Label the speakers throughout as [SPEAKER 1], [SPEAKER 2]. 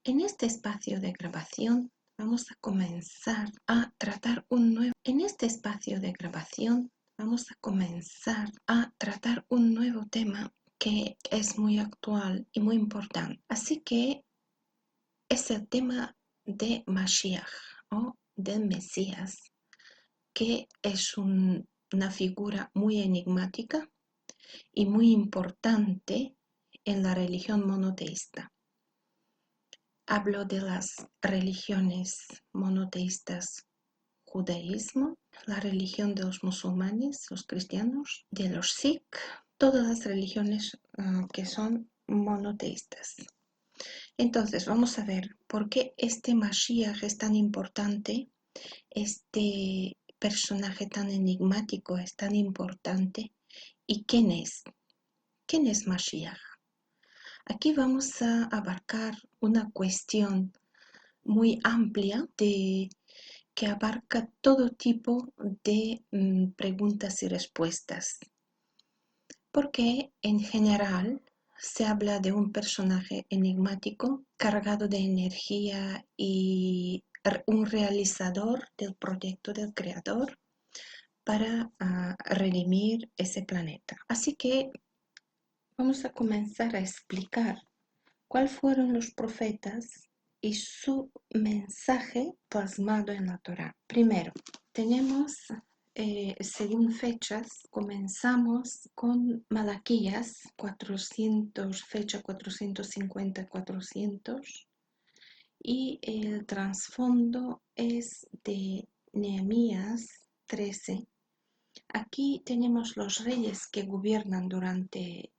[SPEAKER 1] En este espacio de grabación vamos a comenzar a tratar un nuevo tema que es muy actual y muy importante. Así que es el tema de Mashiach o del Mesías, que es una figura muy enigmática y muy importante en la religión monoteísta. Hablo de las religiones monoteístas: judaísmo, la religión de los musulmanes, los cristianos, de los sikh, todas las religiones que son monoteístas. Entonces vamos a ver por qué este Mashiach es tan importante, este personaje tan enigmático es tan importante y quién es Mashiach. Aquí vamos a abarcar una cuestión muy amplia que abarca todo tipo de preguntas y respuestas, porque en general se habla de un personaje enigmático, cargado de energía y un realizador del proyecto del creador para redimir ese planeta. Así que vamos a comenzar a explicar cuáles fueron los profetas y su mensaje plasmado en la Torá. Primero, tenemos, según fechas, comenzamos con Malaquías 400, fecha 450-400, y el trasfondo es de Nehemías 13. Aquí tenemos los reyes que gobiernan durante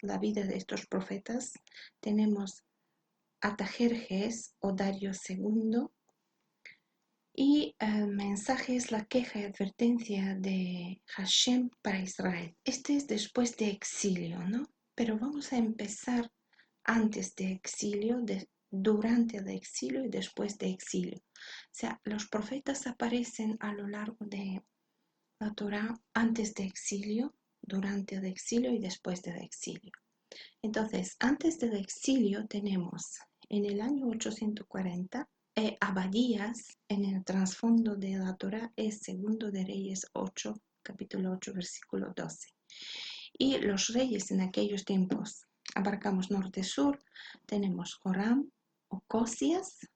[SPEAKER 1] la vida de estos profetas. Tenemos Artajerjes o Darío II, y el mensaje es la queja y advertencia de Hashem para Israel. Este es después de exilio, ¿no? Pero vamos a empezar antes de exilio, durante el exilio y después de exilio. O sea, los profetas aparecen a lo largo de la Torá antes de exilio, durante el exilio y después del exilio. Entonces, antes del exilio tenemos en el año 840 Abadías. En el trasfondo de la Torá es Segundo de Reyes 8, capítulo 8, versículo 12. Y los reyes en aquellos tiempos, abarcamos norte-sur, tenemos Joram, Ocosías,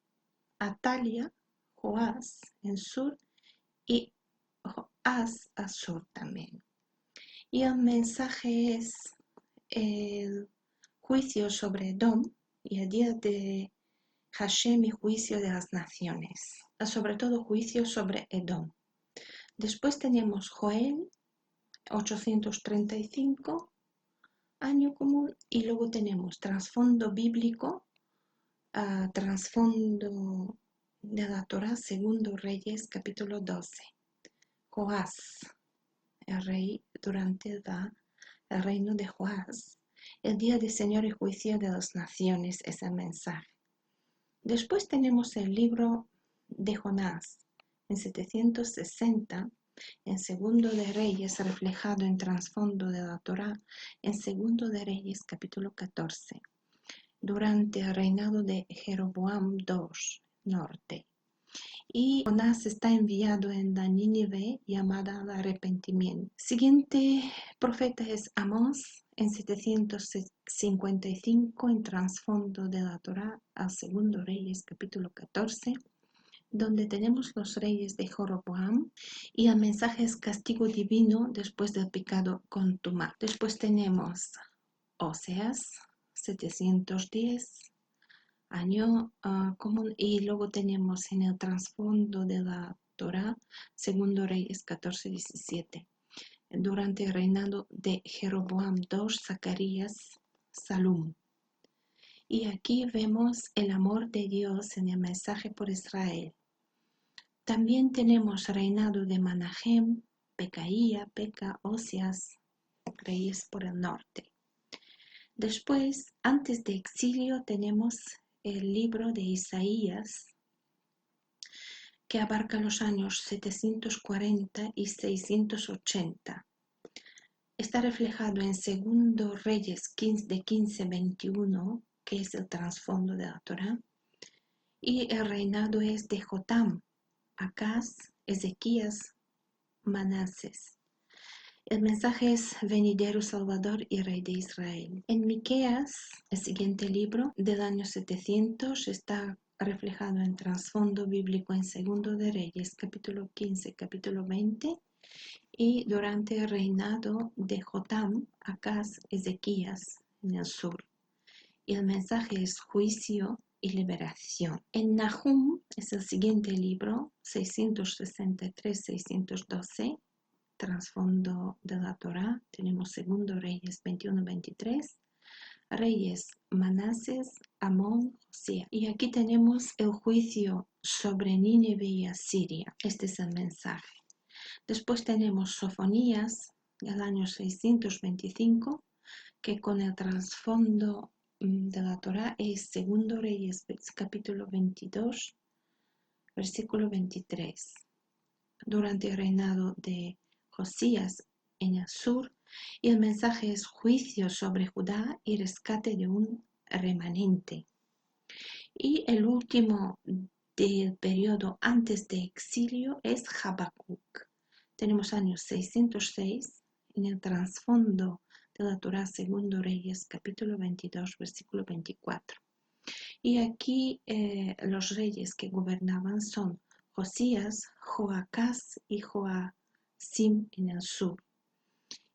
[SPEAKER 1] Atalia, Joás en sur y Joás a sur también. Y el mensaje es el juicio sobre Edom y el día de Hashem y juicio de las naciones, sobre todo juicio sobre Edom. Después tenemos Joel 835, año común, y luego tenemos trasfondo bíblico, trasfondo de la Torá, Segundo Reyes capítulo 12. Joás, el rey durante el reino de Joás. El día del Señor y juicio de las naciones es el mensaje. Después tenemos el libro de Jonás en 760, en Segundo de Reyes, reflejado en trasfondo de la Torá, en Segundo de Reyes capítulo 14, durante el reinado de Jeroboam II, norte. Y Jonás está enviado en la Nínive llamada al arrepentimiento. Siguiente profeta es Amós en 755, en trasfondo de la Torá, al Segundo Reyes capítulo 14, donde tenemos los reyes de Jeroboam y el mensaje es castigo divino después del pecado contumaz. Después tenemos Oseas 710, año común, y luego tenemos en el trasfondo de la Torá, Segundo Reyes 14-17, durante el reinado de Jeroboam II, Zacarías, Salum. Y aquí vemos el amor de Dios en el mensaje por Israel. También tenemos reinado de Manahem, Pecaía, Peca, Oseas, reyes por el norte. Después, antes de exilio, tenemos el libro de Isaías, que abarca los años 740 y 680. Está reflejado en Segundo Reyes de 15-21, que es el trasfondo de la Torá, Y el reinado es de Jotam, Acaz, Ezequías, Manases. El mensaje es venidero Salvador y Rey de Israel. En Miqueas, el siguiente libro del año 700, está reflejado en trasfondo bíblico en Segundo de Reyes, capítulo 15, capítulo 20, y durante el reinado de Jotam, Acaz, Ezequías, en el sur. Y el mensaje es juicio y liberación. En Nahum es el siguiente libro, 663-612, trasfondo de la Torá. Tenemos Segundo Reyes 21-23, Reyes Manases, Amón, Josías. Y aquí tenemos el juicio sobre Nínive y Asiria. Este es el mensaje. Después tenemos Sofonías del año 625, que con el trasfondo de la Torá es Segundo Reyes capítulo 22, versículo 23. Durante el reinado de Josías en el sur, y el mensaje es juicio sobre Judá y rescate de un remanente. Y el último del periodo antes de exilio es Habacuc. Tenemos años 606 en el trasfondo de la Torá Segundo Reyes capítulo 22 versículo 24. Y aquí los reyes que gobernaban son Josías, Joacás y Joacim en el sur.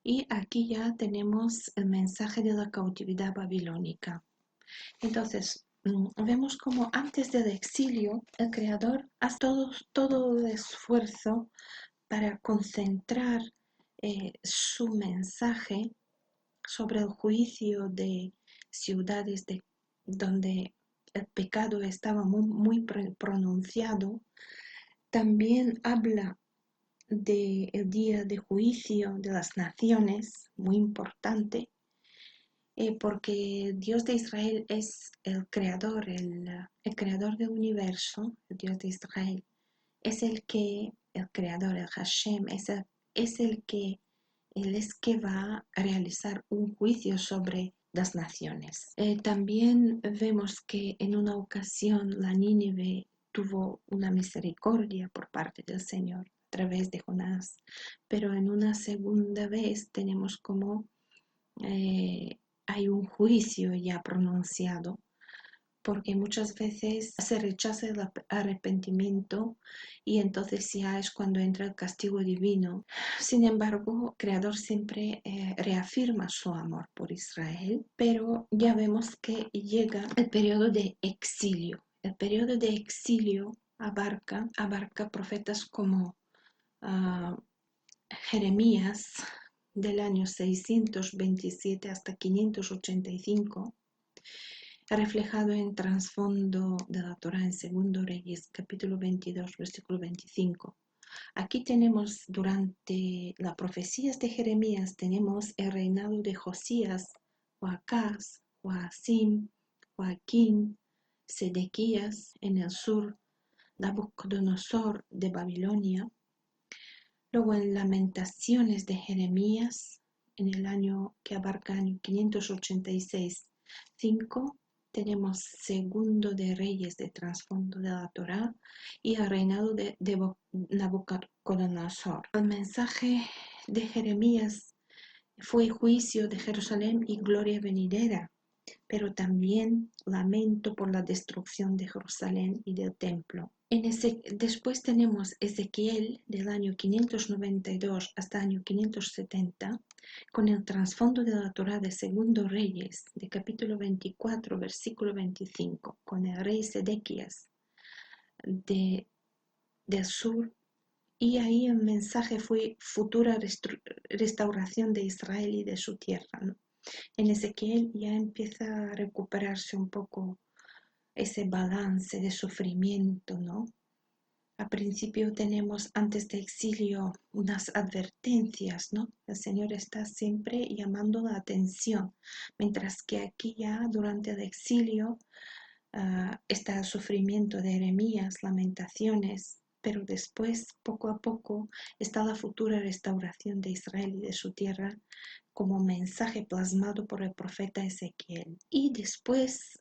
[SPEAKER 1] Y aquí ya tenemos el mensaje de la cautividad babilónica. Entonces, vemos como antes del exilio el Creador hace todo el esfuerzo para concentrar su mensaje sobre el juicio de ciudades donde el pecado estaba muy pronunciado. También habla del día de juicio de las naciones, muy importante, porque Dios de Israel es el creador, el creador del universo, el Dios de Israel, es el creador, el Hashem, él es que va a realizar un juicio sobre las naciones. También vemos que en una ocasión la Nínive tuvo una misericordia por parte del Señor a través de Jonás, pero en una segunda vez tenemos como hay un juicio ya pronunciado, porque muchas veces se rechaza el arrepentimiento y entonces ya es cuando entra el castigo divino. Sin embargo, el Creador siempre reafirma su amor por Israel, pero ya vemos que llega el periodo de exilio. El periodo de exilio abarca profetas como Jeremías del año 627 hasta 585, reflejado en trasfondo de la Torá en Segundo Reyes, capítulo 22, versículo 25. Aquí tenemos, durante las profecías de Jeremías, tenemos el reinado de Josías, Joacás, Joacim, Joaquín, Sedequías en el sur, Nabucodonosor de Babilonia. Luego en Lamentaciones de Jeremías, en el año que abarca el año 586, 5, tenemos Segundo de Reyes de trasfondo de la Torá y el reinado de Nabucodonosor. El mensaje de Jeremías fue juicio de Jerusalén y gloria venidera, pero también lamento por la destrucción de Jerusalén y del templo. Después tenemos Ezequiel del año 592 hasta el año 570, con el trasfondo de la Torá de Segundo Reyes, de capítulo 24, versículo 25, con el rey Sedequías del sur, y ahí el mensaje fue futura restauración de Israel y de su tierra, ¿no? En Ezequiel ya empieza a recuperarse un poco ese balance de sufrimiento, ¿no? Al principio tenemos antes de exilio unas advertencias, ¿no? El Señor está siempre llamando la atención, mientras que aquí ya durante el exilio está el sufrimiento de Jeremías, Lamentaciones, pero después, poco a poco, está la futura restauración de Israel y de su tierra como mensaje plasmado por el profeta Ezequiel. Y después,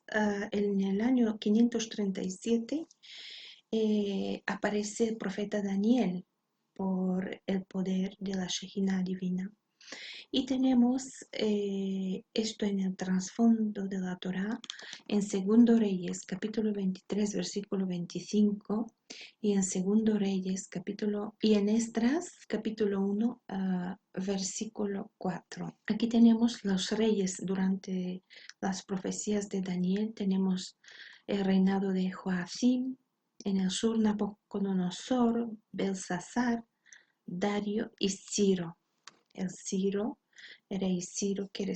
[SPEAKER 1] en el año 537, aparece el profeta Daniel por el poder de la Shejina divina. Y tenemos esto en el trasfondo de la Torá, en Segundo Reyes, capítulo 23, versículo 25, y en Segundo Reyes, y en Esdras, capítulo 1, versículo 4. Aquí tenemos los reyes durante las profecías de Daniel. Tenemos el reinado de Joacim, en el sur Nabucodonosor, Belsasar, Dario y Ciro. El rey Ciro, que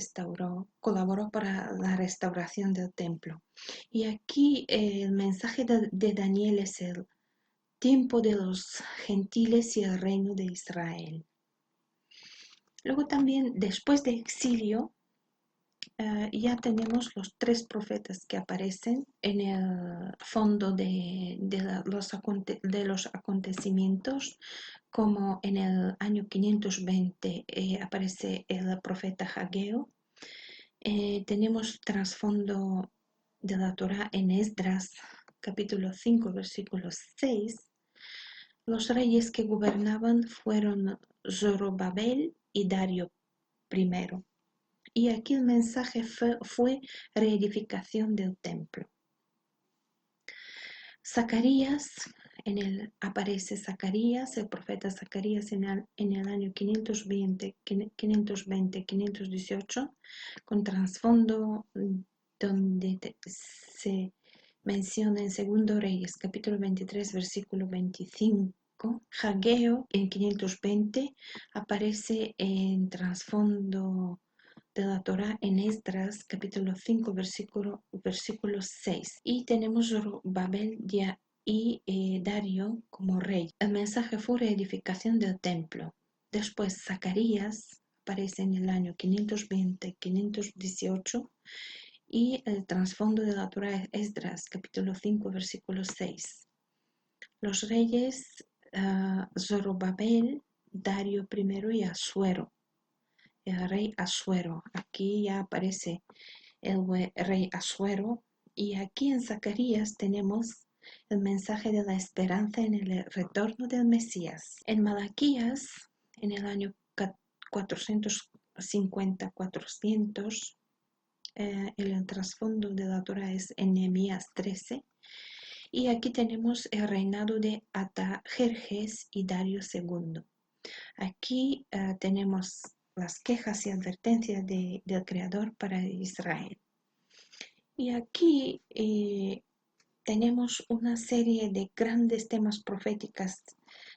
[SPEAKER 1] colaboró para la restauración del templo. Y aquí el mensaje de Daniel es el tiempo de los gentiles y el reino de Israel. Luego también, después de exilio, ya tenemos los tres profetas que aparecen en el fondo de los acontecimientos, como en el año 520 aparece el profeta Hageo. Tenemos trasfondo de la Torá en Esdras, capítulo 5, versículo 6. Los reyes que gobernaban fueron Zorobabel y Dario I. Y aquí el mensaje fue reedificación del templo. Zacarías, aparece Zacarías, el profeta Zacarías en el año 520-518, con trasfondo donde se menciona en Segundo Reyes, capítulo 23, versículo 25. Hageo en 520 aparece en trasfondo de la Torá en Esdras, capítulo 5, versículo 6. Y tenemos Babel y Dario como rey. El mensaje fue reedificación del templo. Después Zacarías aparece en el año 520-518 y el trasfondo de la Torá es Esdras, capítulo 5, versículo 6. Los reyes Zorobabel, Dario I y Asuero. El rey Asuero. Aquí ya aparece el rey Asuero. Y aquí en Zacarías tenemos el mensaje de la esperanza en el retorno del Mesías. En Malaquías, en el año 450-400, el trasfondo de la Torá es en Nehemías 13. Y aquí tenemos el reinado de Artajerjes y Dario II. Aquí tenemos las quejas y advertencias del Creador para Israel. Y aquí tenemos una serie de grandes temas proféticos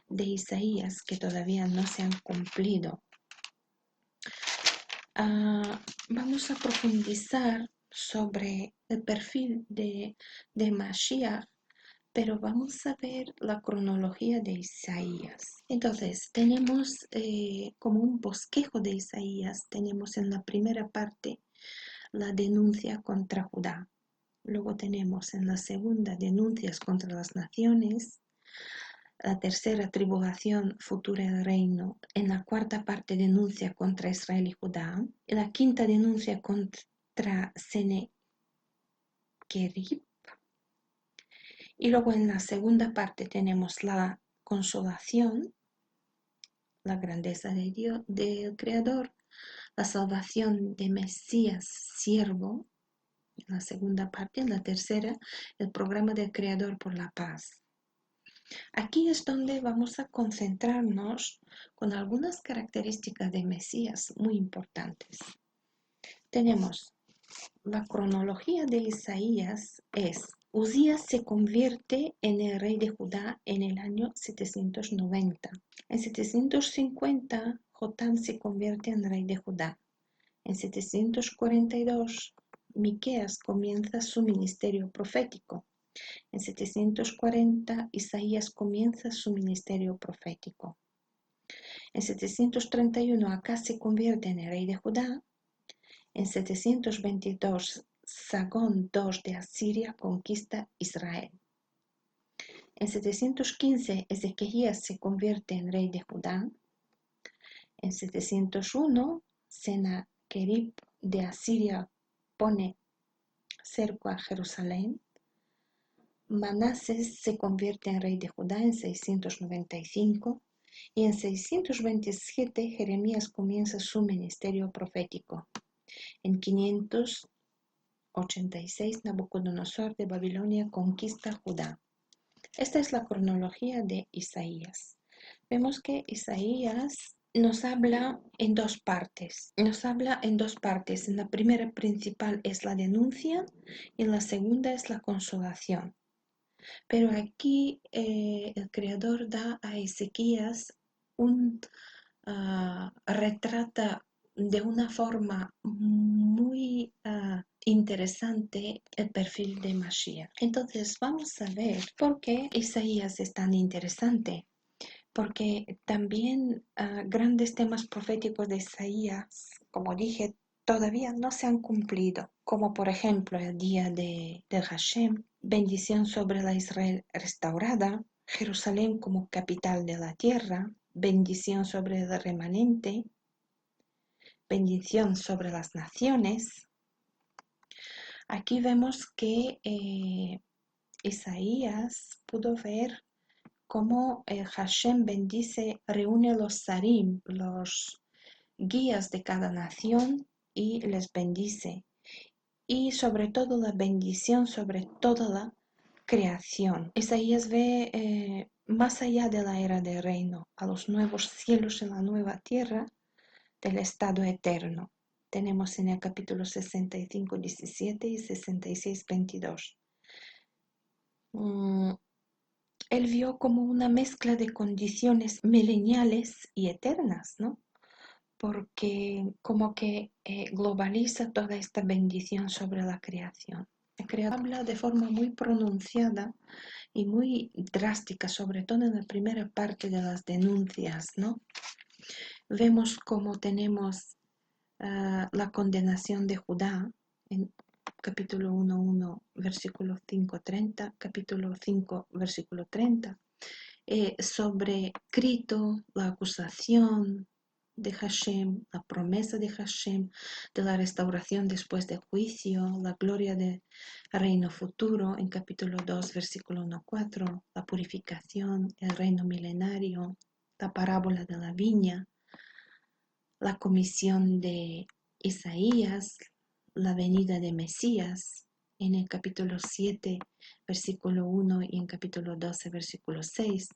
[SPEAKER 1] de Isaías que todavía no se han cumplido. Vamos a profundizar sobre el perfil de Mashiach, pero vamos a ver la cronología de Isaías. Entonces, tenemos como un bosquejo de Isaías, tenemos en la primera parte la denuncia contra Judá. Luego tenemos en la segunda denuncias contra las naciones, la tercera tribulación futura del reino, en la cuarta parte denuncia contra Israel y Judá, en la quinta denuncia contra Sennacherib, y luego en la segunda parte tenemos la consolación, la grandeza de Dios, del Creador, la salvación de Mesías, siervo, en la segunda parte. En la tercera, el programa del Creador por la paz. Aquí es donde vamos a concentrarnos con algunas características de Mesías muy importantes. Tenemos la cronología de Isaías es: Uzías se convierte en el rey de Judá en el año 790. En 750, Jotam se convierte en rey de Judá. En 742, Miqueas comienza su ministerio profético. En 740, Isaías comienza su ministerio profético. En 731, Acaz se convierte en el rey de Judá. En 722, Sagón II de Asiria conquista Israel. En 715 Ezequías se convierte en rey de Judá. En 701 Sennacherib de Asiria pone cerco a Jerusalén. Manasés se convierte en rey de Judá en 695 y en 627 Jeremías comienza su ministerio profético. En 586 Nabucodonosor de Babilonia conquista Judá. Esta es la cronología de Isaías. Vemos que Isaías nos habla en dos partes. En la primera principal es la denuncia y en la segunda es la consolación. Pero aquí el Creador da a Ezequías retrata de una forma muy interesante el perfil de Mashiach. Entonces vamos a ver por qué Isaías es tan interesante. Porque también grandes temas proféticos de Isaías, como dije, todavía no se han cumplido, como por ejemplo el día de Hashem, bendición sobre la Israel restaurada, Jerusalén como capital de la tierra, bendición sobre el remanente, bendición sobre las naciones. Aquí vemos que Isaías pudo ver cómo Hashem bendice, reúne los sarim, los guías de cada nación y les bendice. Y sobre todo la bendición sobre toda la creación. Isaías ve más allá de la era del reino, a los nuevos cielos y la nueva tierra del estado eterno. Tenemos en el capítulo 65, 17 y 66, 22. Él vio como una mezcla de condiciones mileniales y eternas, ¿no? Porque como que globaliza toda esta bendición sobre la creación. El Creador habla de forma muy pronunciada y muy drástica, sobre todo en la primera parte de las denuncias, ¿no? Vemos cómo tenemos la condenación de Judá en capítulo 1, versículo 5:30, capítulo 5, versículo 30, sobre Crito, la acusación de Hashem, la promesa de Hashem, de la restauración después del juicio, la gloria del reino futuro, en capítulo 2, versículo 1-4, la purificación, el reino milenario, la parábola de la viña, la comisión de Isaías, la venida de Mesías, en el capítulo 7, versículo 1 y en capítulo 12, versículo 6,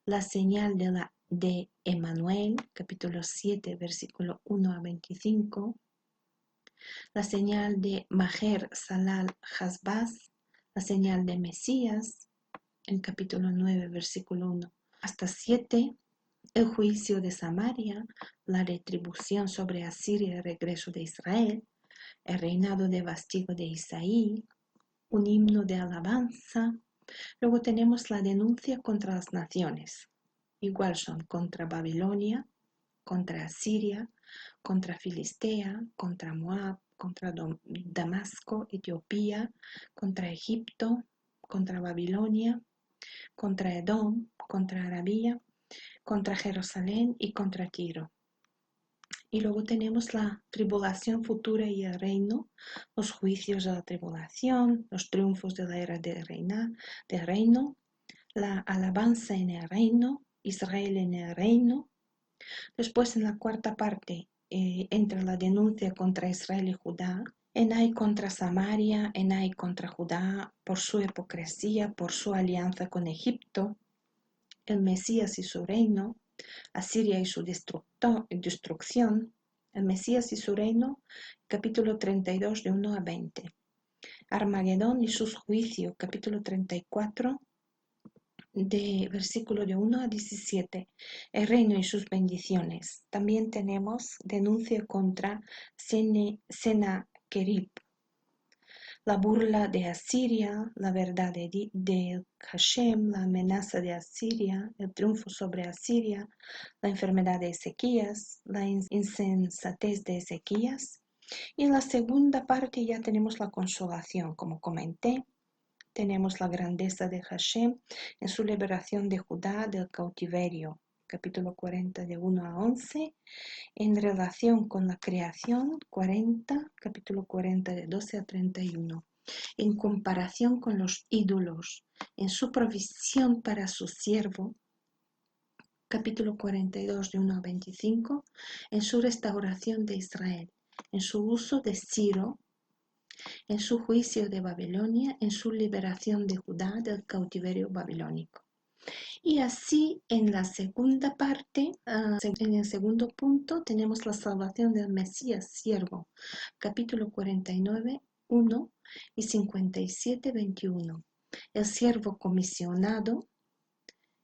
[SPEAKER 1] la señal de Emmanuel, capítulo 7, versículo 1-25, la señal de Maher Salal Hasbaz, la señal de Mesías, en capítulo 9, versículo 1 hasta 7, el juicio de Samaria, la retribución sobre Asiria, el regreso de Israel, el reinado devastivo de Isaí, un himno de alabanza. Luego tenemos la denuncia contra las naciones. Igual son contra Babilonia, contra Asiria, contra Filistea, contra Moab, contra Damasco, Etiopía, contra Egipto, contra Babilonia, contra Edom, contra Arabia, contra Jerusalén y contra Tiro. Y luego tenemos la tribulación futura y el reino, los juicios de la tribulación, los triunfos de la era del reino, la alabanza en el reino, Israel en el reino. Después en la cuarta parte entra la denuncia contra Israel y Judá, Enai contra Samaria, Enai contra Judá por su hipocresía, por su alianza con Egipto, el Mesías y su reino, Asiria y su destrucción, el Mesías y su reino, capítulo 32 de 1-20. Armagedón y sus juicios, capítulo 34 de versículo de 1-17, el reino y sus bendiciones. También tenemos denuncia contra Sennacherib, la burla de Asiria, la verdad de Hashem, la amenaza de Asiria, el triunfo sobre Asiria, la enfermedad de Ezequías, la insensatez de Ezequías. Y en la segunda parte ya tenemos la consolación, como comenté. tenemos la grandeza de Hashem en su liberación de Judá del cautiverio, capítulo 40 de 1 a 11, en relación con la creación, capítulo 40 de 12 a 31, en comparación con los ídolos, en su provisión para su siervo, capítulo 42 de 1 a 25, en su restauración de Israel, en su uso de Ciro, en su juicio de Babilonia, en su liberación de Judá del cautiverio babilónico. Y así en la segunda parte, en el segundo punto, tenemos la salvación del Mesías siervo, capítulo 49, 1 y 57, 21. El siervo comisionado,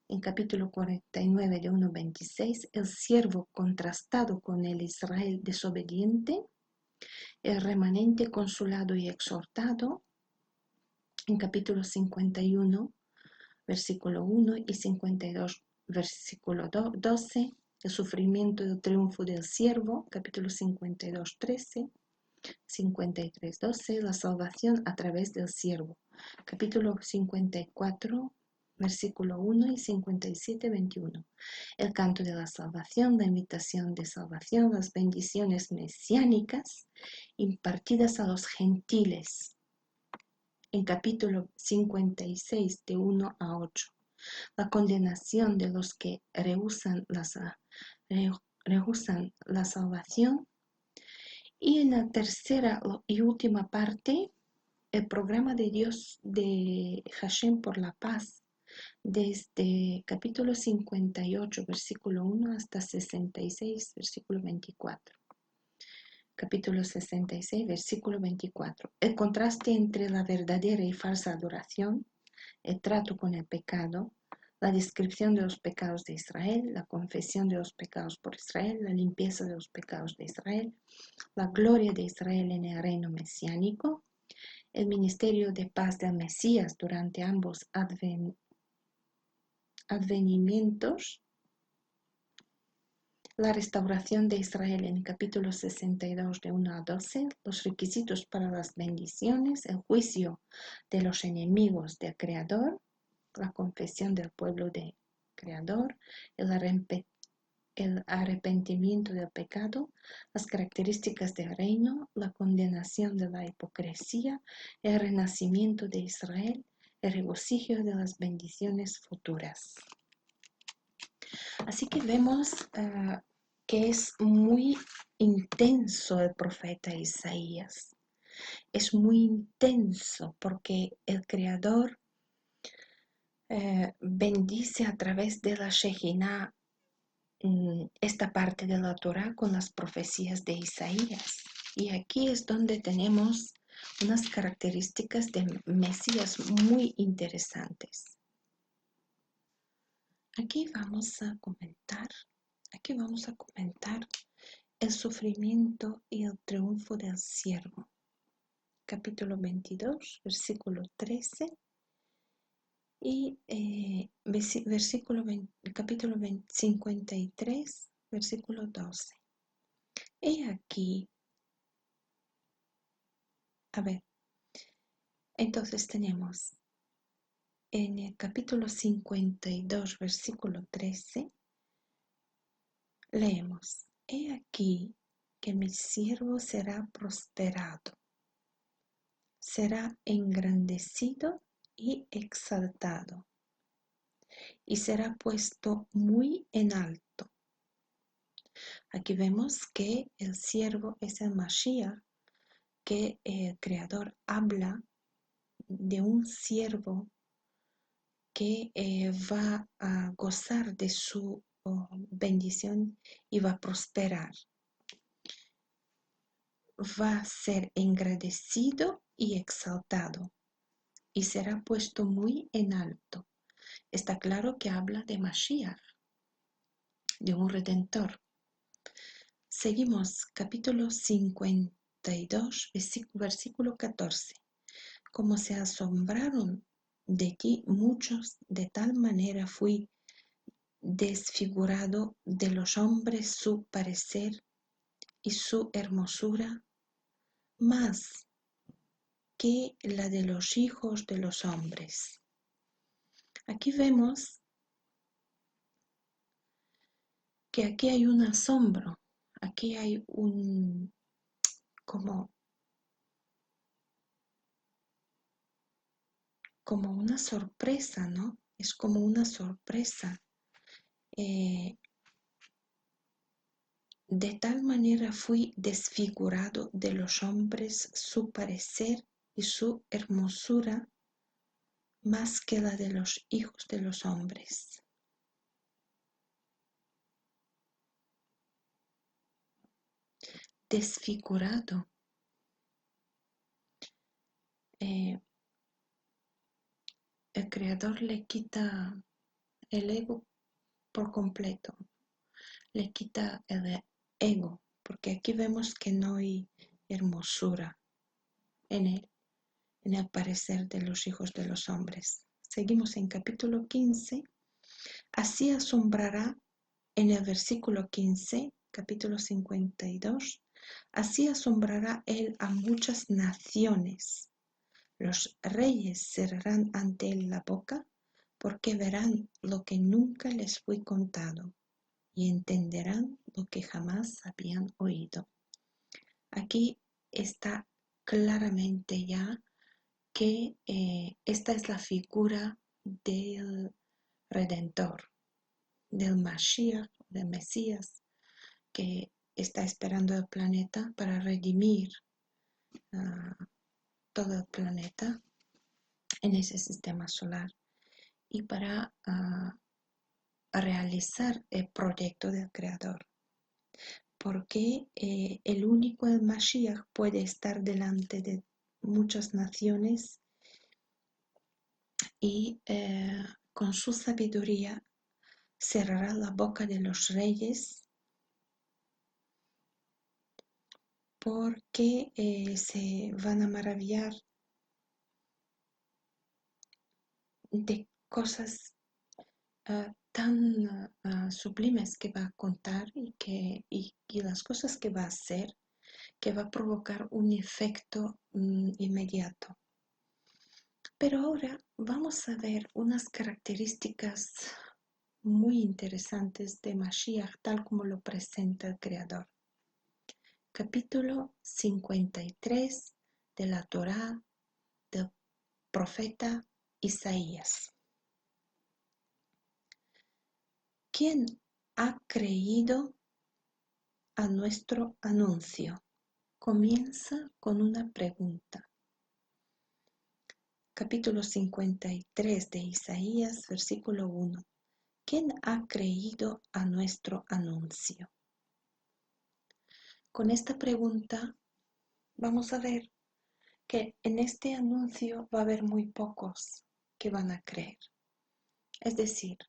[SPEAKER 1] en capítulo 49 de 1 a 26, el siervo contrastado con el Israel desobediente, el remanente consolado y exhortado, en capítulo 51, versículo 1 y 52, versículo 12, el sufrimiento y el triunfo del siervo, capítulo 52, 13, 53, 12, la salvación a través del siervo, capítulo 54, versículo 1 y 57, 21. El canto de la salvación, la invitación de salvación, las bendiciones mesiánicas impartidas a los gentiles, en capítulo 56 de 1 a 8. La condenación de los que rehusan la salvación. Y en la tercera y última parte, el programa de Dios de Hashem por la paz, desde capítulo 58, versículo 1 hasta 66, versículo 24. Capítulo 66, versículo 24. El contraste entre la verdadera y falsa adoración, el trato con el pecado, la descripción de los pecados de Israel, la confesión de los pecados por Israel, la limpieza de los pecados de Israel, la gloria de Israel en el reino mesiánico, el ministerio de paz del Mesías durante ambos advenimientos, la restauración de Israel en el capítulo 62 de 1 a 12, los requisitos para las bendiciones, el juicio de los enemigos del Creador, la confesión del pueblo del Creador, el arrepentimiento del pecado, las características del reino, la condenación de la hipocresía, el renacimiento de Israel, el regocijo de las bendiciones futuras. Así que vemos que es muy intenso el profeta Isaías. Es muy intenso porque el Creador bendice a través de la Shejinah esta parte de la Torah con las profecías de Isaías. Y aquí es donde tenemos unas características de Mesías muy interesantes. Aquí vamos a comentar el sufrimiento y el triunfo del siervo. Capítulo 22, versículo 13 y capítulo 53, versículo 12. He aquí, entonces tenemos en el capítulo 52, versículo 13, leemos, he aquí que mi siervo será prosperado, será engrandecido y exaltado, y será puesto muy en alto. Aquí vemos que el siervo es el Mashiach, que el Creador habla de un siervo que va a gozar de su bendición y va a prosperar. Va a ser engrandecido y exaltado y será puesto muy en alto. Está claro que habla de Mashiach, de un redentor. Seguimos, capítulo 52, versículo 14. Como se asombraron de ti muchos, de tal manera fui desfigurado de los hombres su parecer y su hermosura, mas que la de los hijos de los hombres. Aquí vemos que aquí hay un asombro, aquí hay como, como una sorpresa, ¿no? Es como una sorpresa. De tal manera fui desfigurado de los hombres su parecer y su hermosura más que la de los hijos de los hombres. Desfigurado. El Creador le quita el ego por completo, le quita el ego, porque aquí vemos que no hay hermosura en él, en el parecer de los hijos de los hombres. Seguimos en capítulo 15. Así asombrará en el versículo 15, capítulo 52, así asombrará él a muchas naciones. Los reyes cerrarán ante él la boca porque verán lo que nunca les fue contado y entenderán lo que jamás habían oído. Aquí está claramente ya que esta es la figura del Redentor, del Mashiach, del Mesías, que está esperando el planeta para redimir todo el planeta en ese sistema solar y para realizar el proyecto del Creador. Porque el único, el Mashiach, puede estar delante de muchas naciones y con su sabiduría cerrará la boca de los reyes porque se van a maravillar de cosas tan sublimes que va a contar y las cosas que va a hacer, que va a provocar un efecto inmediato. Pero ahora vamos a ver unas características muy interesantes de Mashiach, tal como lo presenta el Creador. Capítulo 53 de la Torá del profeta Isaías. ¿Quién ha creído a nuestro anuncio? Comienza con una pregunta. Capítulo 53 de Isaías, versículo 1. ¿Quién ha creído a nuestro anuncio? Con esta pregunta vamos a ver que en este anuncio va a haber muy pocos que van a creer. Es decir,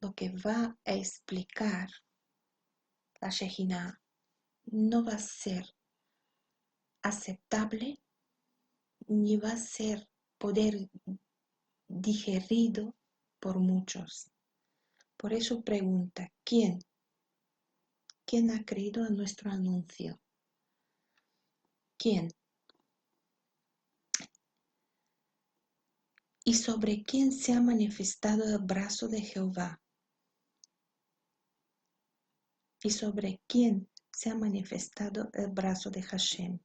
[SPEAKER 1] lo que va a explicar la Shejinah no va a ser aceptable ni va a ser poder digerido por muchos. Por eso pregunta, ¿quién? ¿Quién ha creído a nuestro anuncio? ¿Quién? ¿Y sobre quién se ha manifestado el brazo de Jehová? ¿Y sobre quién se ha manifestado el brazo de Hashem?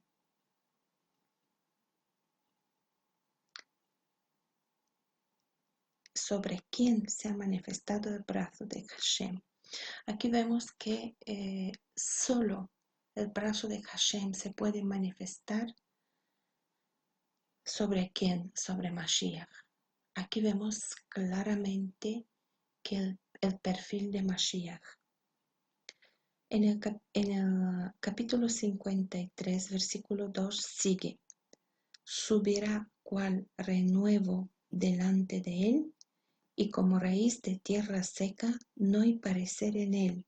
[SPEAKER 1] ¿Sobre quién se ha manifestado el brazo de Hashem? Aquí vemos que solo el brazo de Hashem se puede manifestar. ¿Sobre quién? Sobre Mashiach. Aquí vemos claramente que el perfil de Mashiach. En el capítulo 53, versículo 2 sigue. Subirá cual renuevo delante de él, y como raíz de tierra seca no hay parecer en él,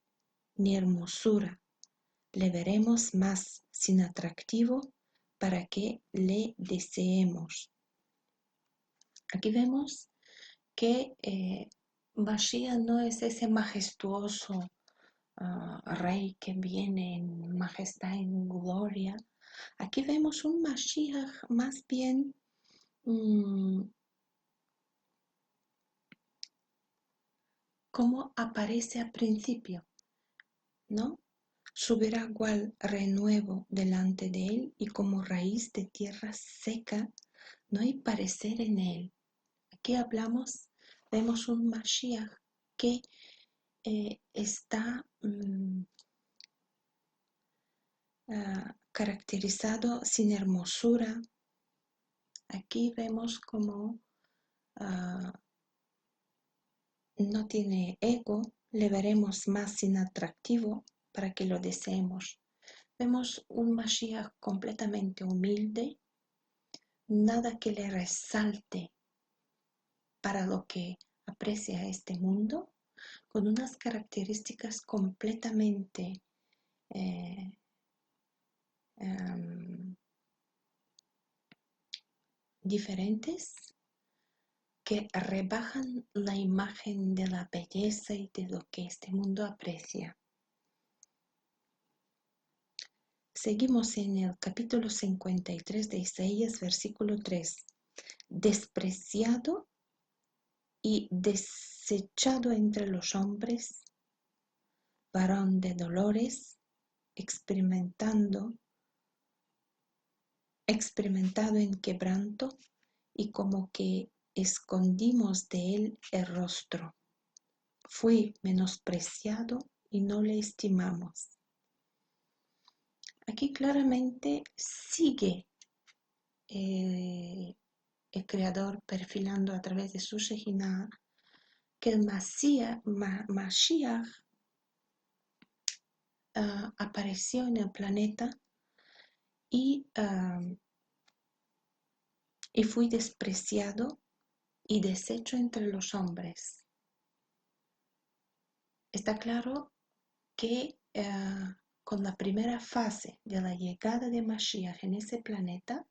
[SPEAKER 1] ni hermosura. Le veremos más sin atractivo para que le deseemos. Aquí vemos que Mashiach no es ese majestuoso rey que viene en majestad, en gloria, Aquí vemos un Mashiach más bien como aparece al principio, ¿no? Subirá cual renuevo delante de él y como raíz de tierra seca, no hay parecer en él. Aquí vemos un Mashiach que está caracterizado sin hermosura. Aquí vemos como no tiene ego, le veremos más sin atractivo para que lo deseemos. Vemos un Mashiach completamente humilde, nada que le resalte para lo que aprecia este mundo, con unas características completamente diferentes que rebajan la imagen de la belleza y de lo que este mundo aprecia. Seguimos en el capítulo 53 de Isaías, versículo 3. Despreciado y desechado entre los hombres, varón de dolores, experimentado en quebranto, y como que escondimos de él el rostro. Fui menospreciado y no le estimamos. Aquí claramente sigue el Creador perfilando a través de su Shejinah que el Mashiach apareció en el planeta y fui despreciado y deshecho entre los hombres. Está claro que con la primera fase de la llegada de Mashiach en ese planeta,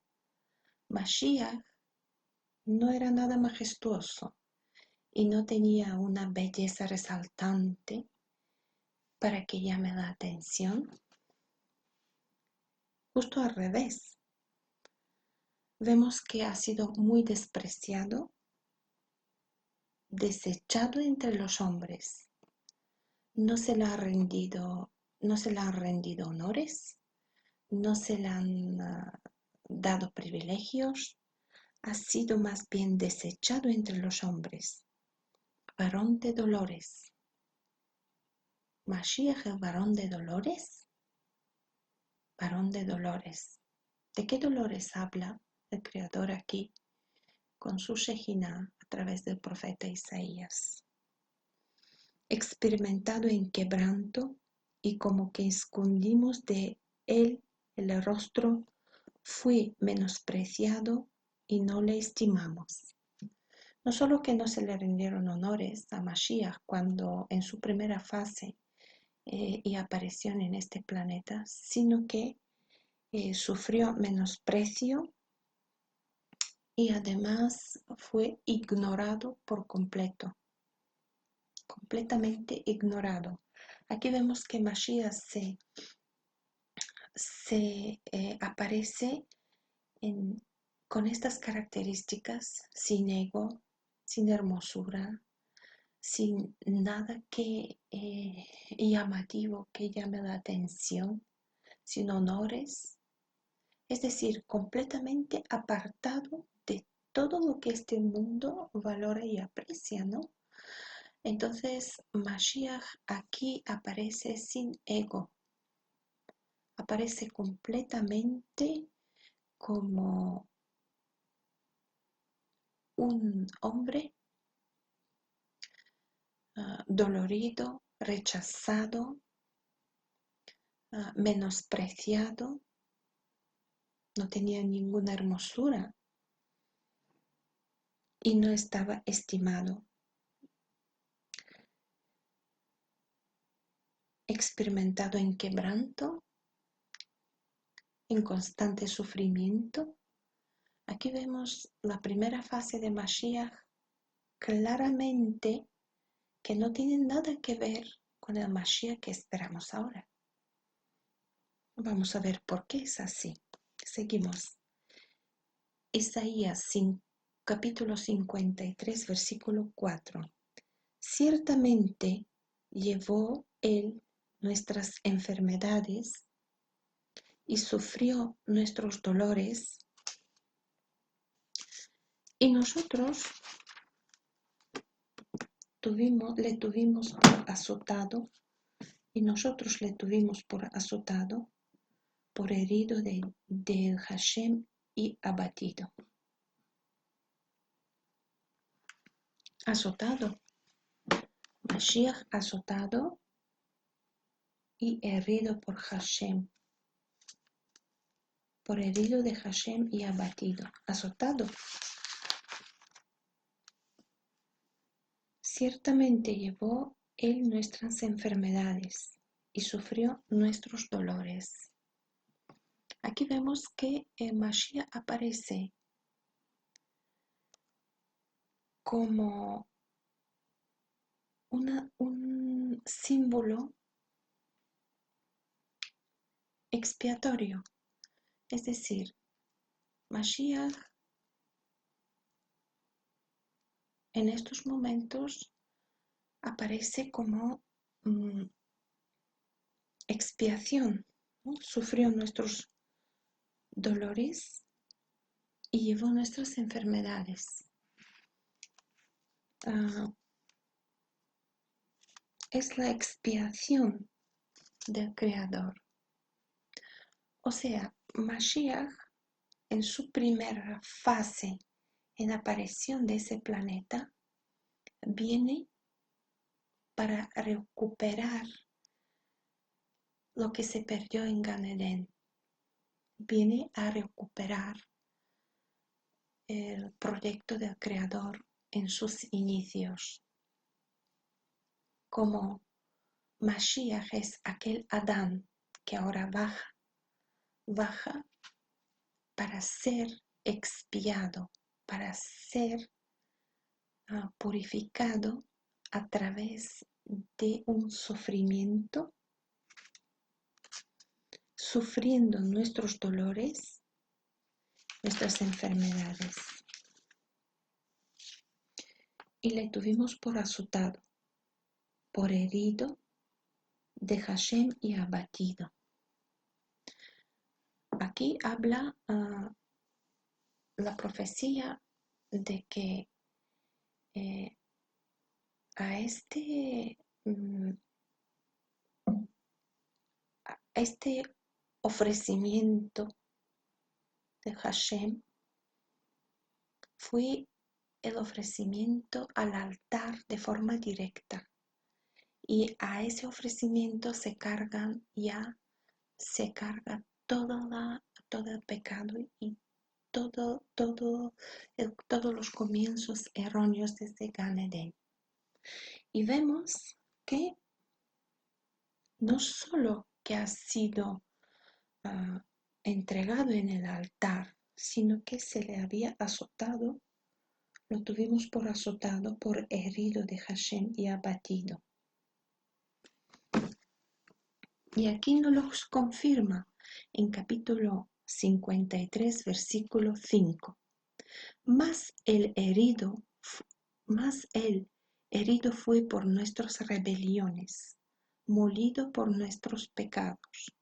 [SPEAKER 1] Mashiach no era nada majestuoso y no tenía una belleza resaltante para que llame la atención. Justo al revés, vemos que ha sido muy despreciado, desechado entre los hombres. No se le han rendido honores, no se le han dado privilegios, ha sido más bien desechado entre los hombres. Varón de dolores. Mashiach, el varón de dolores. Varón de dolores. ¿De qué dolores habla el Creador aquí con su Shejinah a través del profeta Isaías? Experimentado en quebranto y como que escondimos de él el rostro, fui menospreciado y no le estimamos. No solo que no se le rindieron honores a Mashiach cuando en su primera fase y aparición en este planeta, sino que sufrió menosprecio y además fue ignorado por completo, completamente ignorado. Aquí vemos que Mashiach se aparece con estas características, sin ego, sin hermosura, sin nada que llamativo que llame la atención, sin honores, es decir, completamente apartado de todo lo que este mundo valora y aprecia, ¿no? Entonces, Mashiach aquí aparece sin ego, aparece completamente como un hombre dolorido, rechazado, menospreciado, no tenía ninguna hermosura y no estaba estimado. Experimentado en quebranto, en constante sufrimiento. Aquí vemos la primera fase de Mashiach claramente que no tiene nada que ver con el Mashiach que esperamos ahora. Vamos a ver por qué es así. Seguimos. Isaías capítulo 53, versículo 4. Ciertamente llevó él nuestras enfermedades y sufrió nuestros dolores, y nosotros le tuvimos por azotado, y nosotros le tuvimos por azotado, por herido de Hashem y abatido. Azotado, Mashiach azotado y herido por Hashem, por herido de Hashem y abatido. Azotado. Ciertamente llevó él nuestras enfermedades y sufrió nuestros dolores. Aquí vemos que Mashiach aparece como un símbolo expiatorio. Es decir, Mashiach en estos momentos aparece como expiación, ¿no? Sufrió nuestros dolores y llevó nuestras enfermedades. Es la expiación del Creador. O sea, Mashiach en su primera fase en aparición de ese planeta viene para recuperar lo que se perdió en Gan Eden. Viene a recuperar el proyecto del Creador en sus inicios. Como Mashiach es aquel Adán que ahora baja para ser expiado, para ser purificado a través de un sufrimiento, sufriendo nuestros dolores, nuestras enfermedades. Y le tuvimos por azotado, por herido de Hashem y abatido. Aquí habla la profecía de que a este ofrecimiento de Hashem fue el ofrecimiento al altar de forma directa, y a ese ofrecimiento se carga todo el pecado y todos los comienzos erróneos desde Gan Eden. Y vemos que no solo que ha sido entregado en el altar, sino que se le había azotado, lo tuvimos por azotado, por herido de Hashem y abatido. Y aquí nos lo confirma en capítulo 53, versículo 5. Mas el herido fue por nuestras rebeliones, molido por nuestros pecados.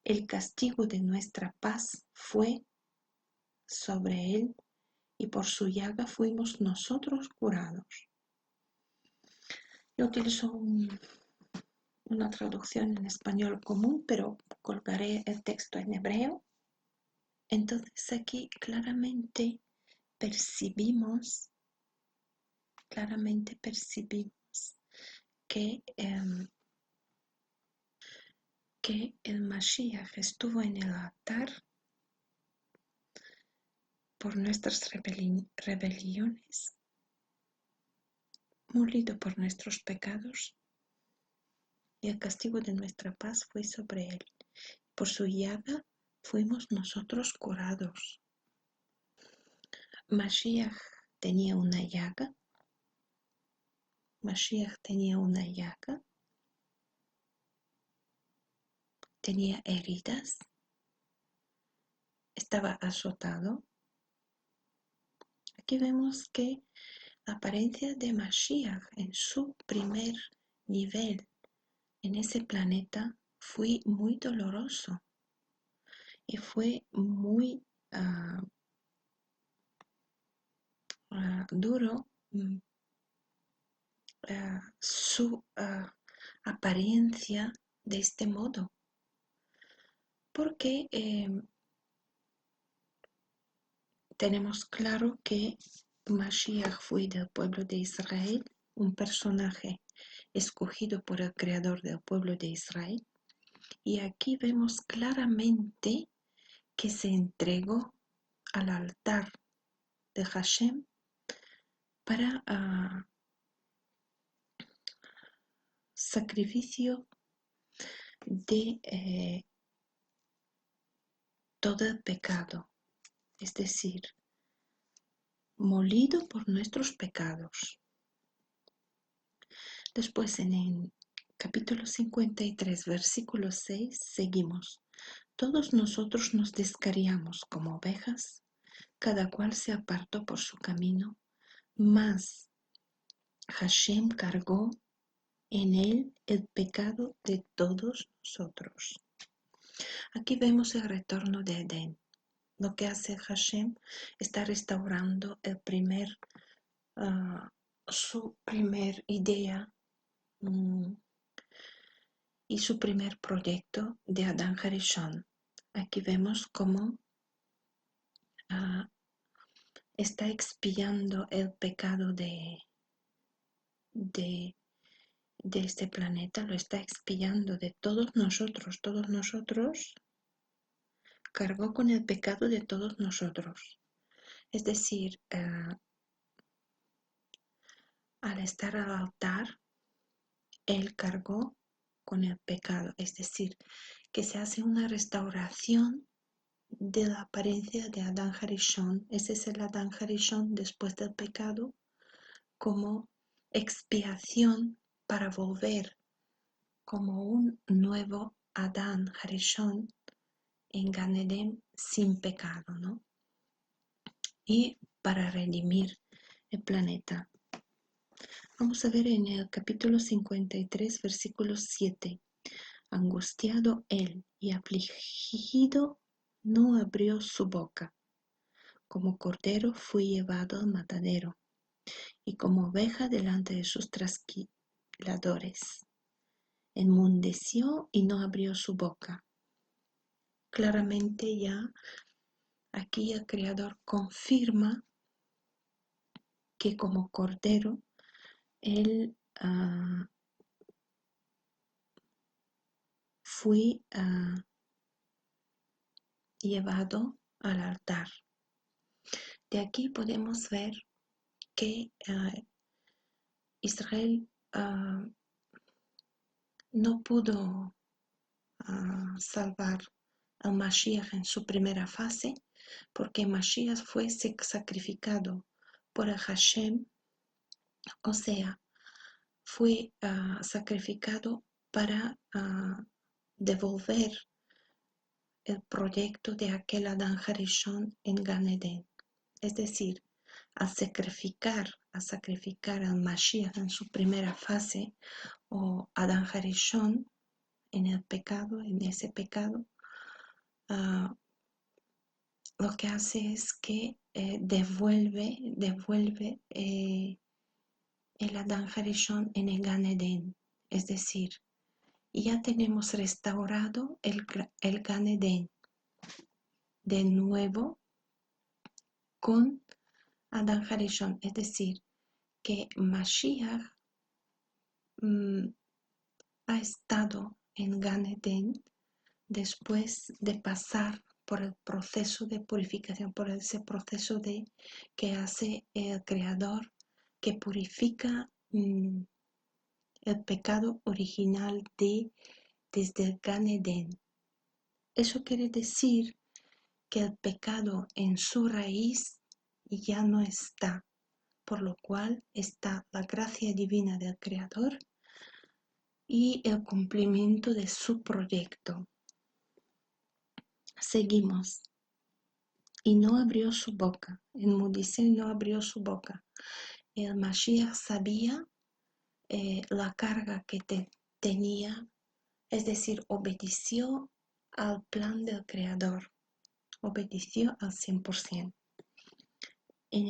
[SPEAKER 1] El castigo de nuestra paz fue sobre él, y por su llaga fuimos nosotros curados. Yo utilizo una traducción en español común, pero colgaré el texto en hebreo. Entonces aquí claramente percibimos que el Mashiach estuvo en el altar por nuestras rebeliones, molido por nuestros pecados, y el castigo de nuestra paz fue sobre él. Por su llaga fuimos nosotros curados. Mashiach tenía una llaga. Tenía heridas. estaba azotado. Aquí vemos que la apariencia de Mashiach en su primer nivel en ese planeta fue muy doloroso y fue muy duro su apariencia de este modo, porque tenemos claro que Mashiach fue del pueblo de Israel, un personaje escogido por el creador del pueblo de Israel, y aquí vemos claramente que se entregó al altar de Hashem para sacrificio de todo el pecado, es decir, molido por nuestros pecados. Después en el capítulo 53, versículo 6, seguimos. Todos nosotros nos descarriamos como ovejas, cada cual se apartó por su camino, mas Hashem cargó en él el pecado de todos nosotros. Aquí vemos el retorno de Edén. Lo que hace Hashem está restaurando su primer idea y su primer proyecto de Adán Harishon. Aquí vemos cómo está expiando el pecado de este planeta, lo está expiando de todos nosotros. Todos nosotros cargó con el pecado de todos nosotros. Es decir, al estar al altar, Él cargó con el pecado. Es decir, que se hace una restauración de la apariencia de Adán Harishon. Ese es el Adán Harishon después del pecado, como expiación para volver como un nuevo Adán Harishon en Gan Eden sin pecado, ¿no? Y para redimir el planeta. Vamos a ver en el capítulo 53, versículo 7. Angustiado él y afligido no abrió su boca. Como cordero fue llevado al matadero, y como oveja delante de sus trasquiladores. Enmudeció y no abrió su boca. Claramente ya aquí el Creador confirma que como cordero él fue llevado al altar. De aquí podemos ver que Israel no pudo salvar al Mashiach en su primera fase, porque Mashiach fue sacrificado por el Hashem, o sea, fue sacrificado para devolver el proyecto de aquel Adán Harishon en Gan Eden. Es decir, al sacrificar al Mashiach en su primera fase, o Adán Harishon en el pecado, en ese pecado, lo que hace es que devuelve el Adán Harishon en el Gan Eden. Es decir, ya tenemos restaurado el Gan Eden de nuevo con Adán Harishon. Es decir, que Mashiach ha estado en Gan Eden después de pasar por el proceso de purificación, por ese proceso que hace el Creador, que purifica el pecado original desde el Gan Eden. Eso quiere decir que el pecado en su raíz ya no está, por lo cual está la gracia divina del Creador y el cumplimiento de su proyecto. Seguimos. y no abrió su boca, enmudeció y no abrió su boca. El Mashiach sabía la carga que tenía, es decir, obedeció al plan del Creador, obedeció al 100%. En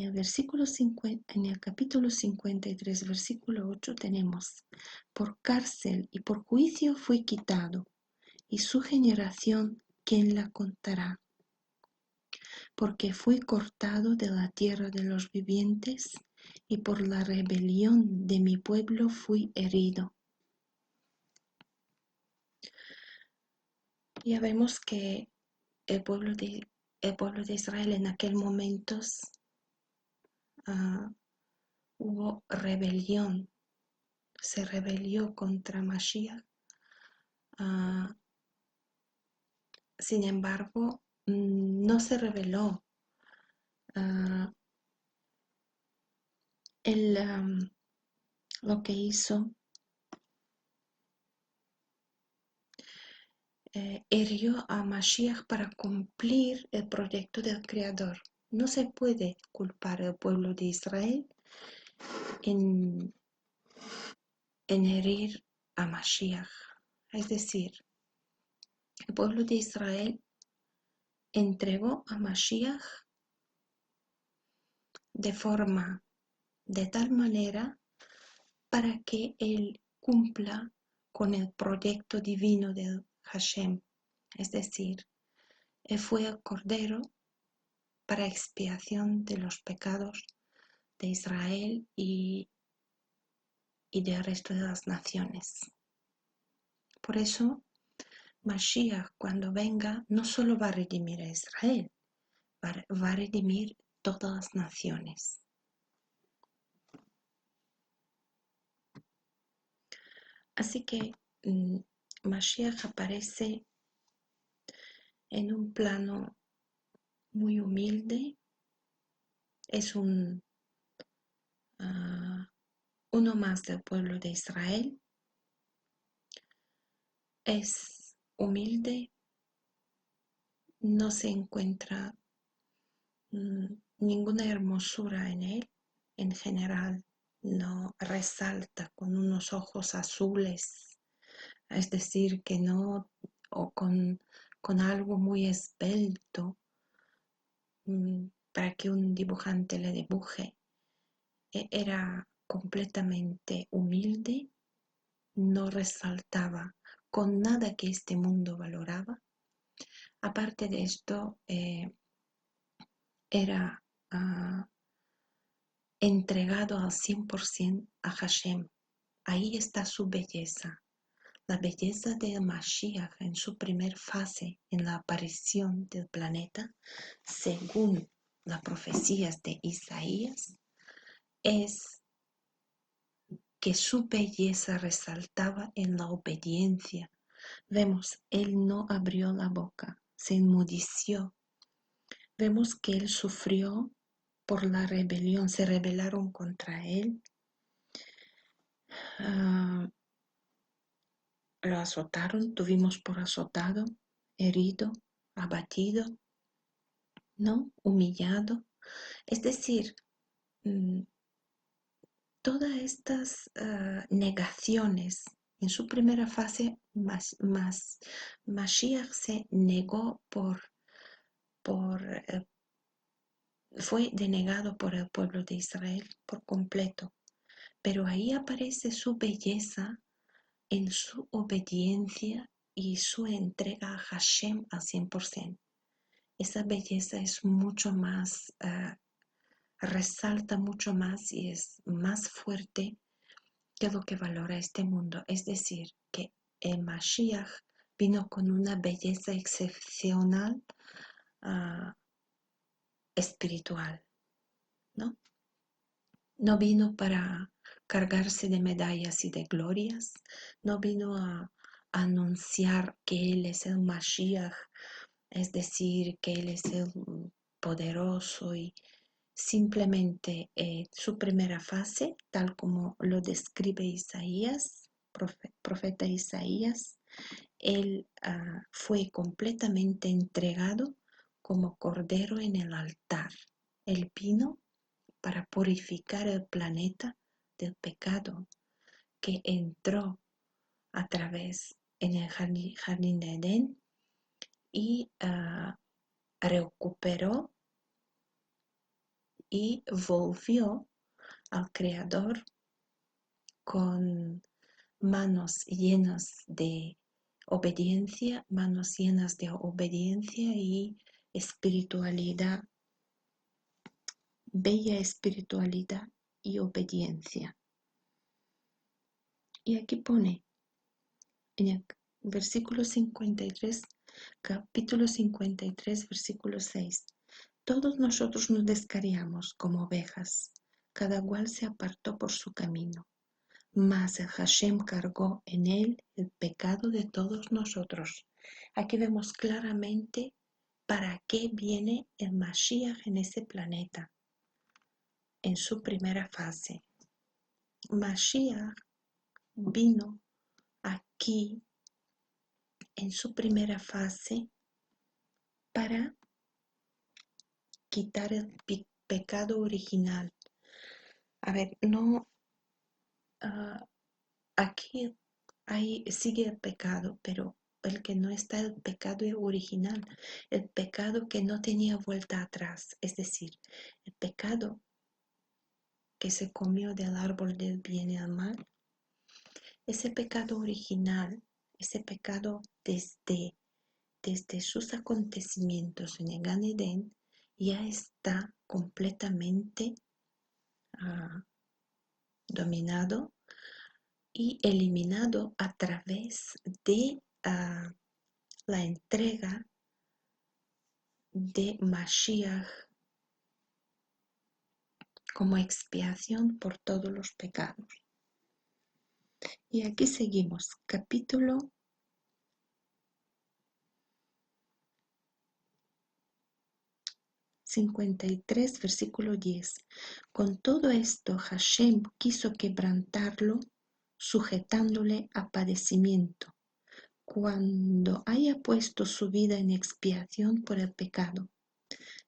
[SPEAKER 1] el capítulo 53, versículo 8 tenemos: por cárcel y por juicio fui quitado, y su generación, ¿quién la contará? Porque fui cortado de la tierra de los vivientes, y por la rebelión de mi pueblo fui herido. Ya vemos que el pueblo de Israel en aquel momento hubo rebelión, se rebelió contra Mashiach. Sin embargo, no se rebeló. Él lo que hizo, hirió a Mashiach para cumplir el proyecto del Creador. No se puede culpar al pueblo de Israel en herir a Mashiach. Es decir, el pueblo de Israel entregó a Mashiach de tal manera para que él cumpla con el proyecto divino del Hashem. Es decir, él fue el cordero para expiación de los pecados de Israel y del resto de las naciones. Por eso, Mashiach, cuando venga, no solo va a redimir a Israel, va a redimir todas las naciones. Así que Mashiach aparece en un plano muy humilde, es uno más del pueblo de Israel, es humilde, no se encuentra ninguna hermosura en él, en general no resalta con unos ojos azules, es decir, que no, o con algo muy esbelto para que un dibujante le dibuje. Era completamente humilde, no resaltaba con nada que este mundo valoraba. Aparte de esto, era entregado al 100% a Hashem. Ahí está su belleza. La belleza de Mashiach en su primer fase en la aparición del planeta, según las profecías de Isaías, es que su belleza resaltaba en la obediencia. Vemos, él no abrió la boca, se enmudeció. Vemos que él sufrió por la rebelión, se rebelaron contra él. Lo azotaron, tuvimos por azotado, herido, abatido, ¿no? Humillado. Es decir, todas estas negaciones, en su primera fase, Mashiach se negó fue denegado por el pueblo de Israel por completo. Pero ahí aparece su belleza en su obediencia y su entrega a Hashem al 100%. Esa belleza es mucho más, resalta mucho más y es más fuerte que lo que valora este mundo. Es decir, que el Mashiach vino con una belleza excepcional espiritual, ¿no? No vino para cargarse de medallas y de glorias, no vino a anunciar que Él es el Mashiach, es decir, que Él es el poderoso, y simplemente su primera fase, tal como lo describe Isaías, profeta Isaías, Él fue completamente entregado como cordero en el altar. Él vino para purificar el planeta del pecado que entró a través en el jardín de Edén y recuperó y volvió al Creador con manos llenas de obediencia y espiritualidad, bella espiritualidad y obediencia. Y aquí pone en el versículo 53, capítulo 53, versículo 6. Todos nosotros nos descarriamos como ovejas, cada cual se apartó por su camino, mas el Hashem cargó en él el pecado de todos nosotros. Aquí vemos claramente para qué viene el Mashiach en ese planeta, en su primera fase. Mashiach vino aquí en su primera fase para quitar el pecado original. A ver, no, aquí sigue el pecado, pero el que no está el pecado original, el pecado que no tenía vuelta atrás, es decir, el pecado que se comió del árbol del bien y el mal, ese pecado original, ese pecado desde sus acontecimientos en el Gan Edén, ya está completamente dominado y eliminado a través de la entrega de Mashiach como expiación por todos los pecados. Y aquí seguimos, capítulo 53, versículo 10. Con todo esto, Hashem quiso quebrantarlo, sujetándole a padecimiento, cuando haya puesto su vida en expiación por el pecado.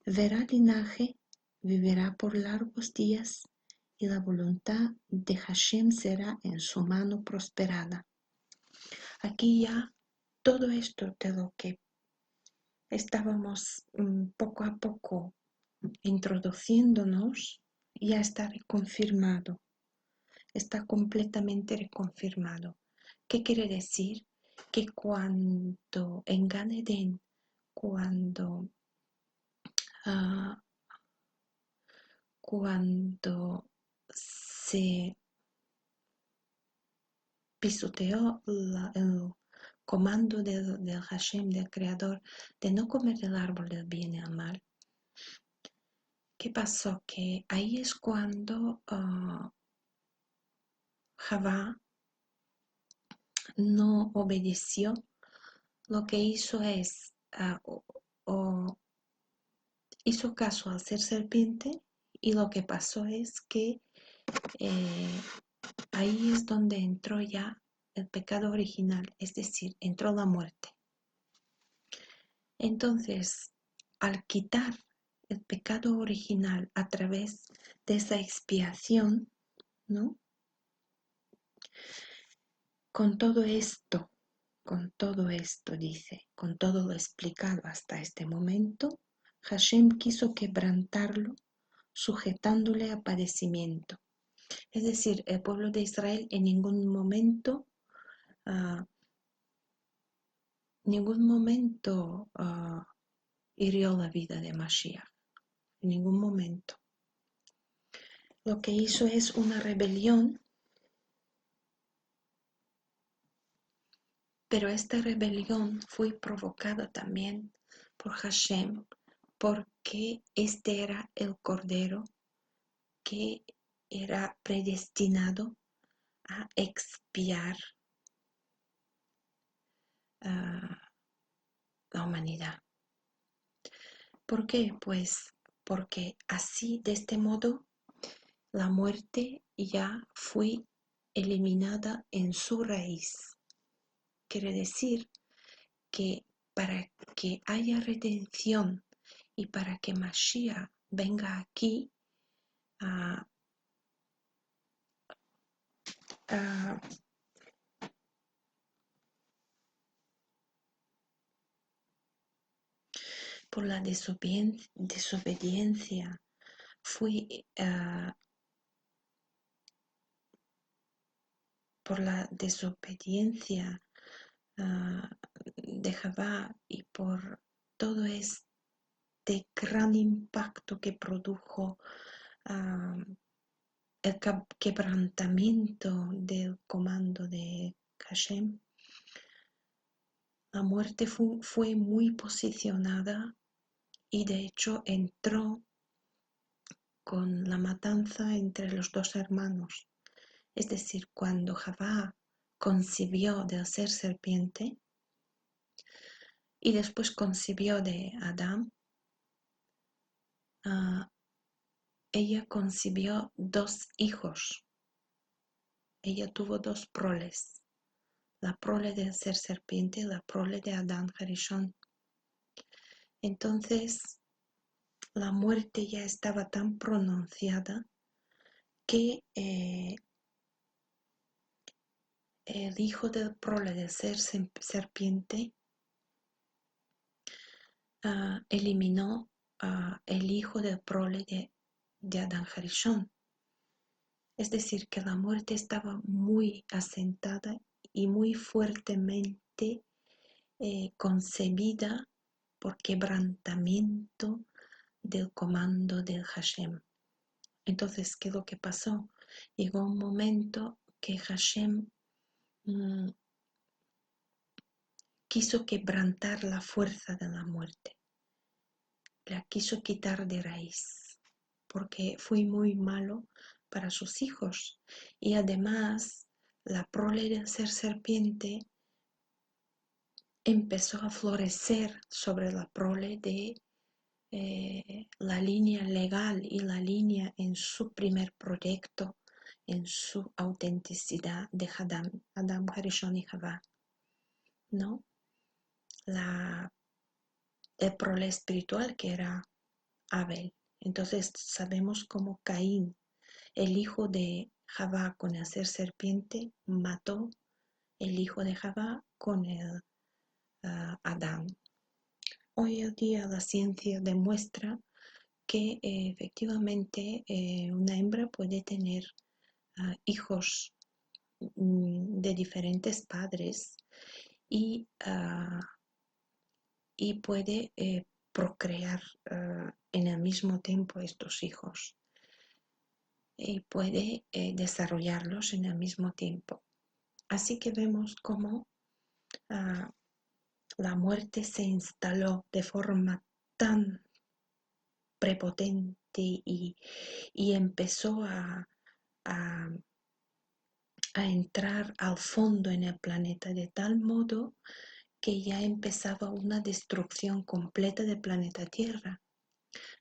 [SPEAKER 1] Verá linaje, vivirá por largos días, y la voluntad de Hashem será en su mano prosperada. Aquí ya todo esto de lo que estábamos poco a poco introduciéndonos ya está reconfirmado, está completamente reconfirmado. ¿Qué quiere decir? Que cuando en Gan Eden, cuando se pisoteó el comando del Hashem, del Creador, de no comer del árbol del bien y el mal, ¿qué pasó? Que ahí es cuando Javá no obedeció. Lo que hizo es, hizo caso al ser serpiente, y lo que pasó es que ahí es donde entró ya el pecado original, es decir, entró la muerte. Entonces, al quitar el pecado original a través de esa expiación, ¿no? Con todo esto, dice, con todo lo explicado hasta este momento, Hashem quiso quebrantarlo, sujetándole a padecimiento. Es decir, el pueblo de Israel en ningún momento hirió la vida de Mashiach, en ningún momento. Lo que hizo es una rebelión, pero esta rebelión fue provocada también por Hashem, porque este era el cordero que era predestinado a expiar la humanidad. ¿Por qué? Pues porque así, de este modo, la muerte ya fue eliminada en su raíz. Quiere decir que para que haya redención y para que Mashiach venga aquí a, a por la desobediencia, fui por la desobediencia de Javá y por todo este gran impacto que produjo el quebrantamiento del comando de Hashem, la muerte fue muy posicionada y de hecho entró con la matanza entre los dos hermanos. Es decir, cuando Javá concibió del ser serpiente y después concibió de Adán, ella concibió dos hijos. Ella tuvo dos proles, la prole del ser serpiente y la prole de Adán Harishon. Entonces, la muerte ya estaba tan pronunciada que el hijo del prole del ser serpiente eliminó el hijo del prole de Adán Harishon. Es decir, que la muerte estaba muy asentada y muy fuertemente concebida por quebrantamiento del comando del Hashem. Entonces, ¿qué es lo que pasó? Llegó un momento que Hashem quiso quebrantar la fuerza de la muerte, la quiso quitar de raíz, porque fue muy malo para sus hijos. Y además, la prole del ser serpiente empezó a florecer sobre la prole de la línea legal y la línea en su primer proyecto, en su autenticidad de Adam, Harishon y Javá, ¿no? El prole espiritual que era Abel. Entonces sabemos cómo Caín, el hijo de Javá con el ser serpiente, mató el hijo de Javá con el Adán. Hoy en día la ciencia demuestra que efectivamente una hembra puede tener hijos de diferentes padres y, y puede procrear en el mismo tiempo estos hijos y puede desarrollarlos en el mismo tiempo. Así que vemos cómo la muerte se instaló de forma tan prepotente y empezó a entrar al fondo en el planeta de tal modo que ya empezaba una destrucción completa del planeta Tierra.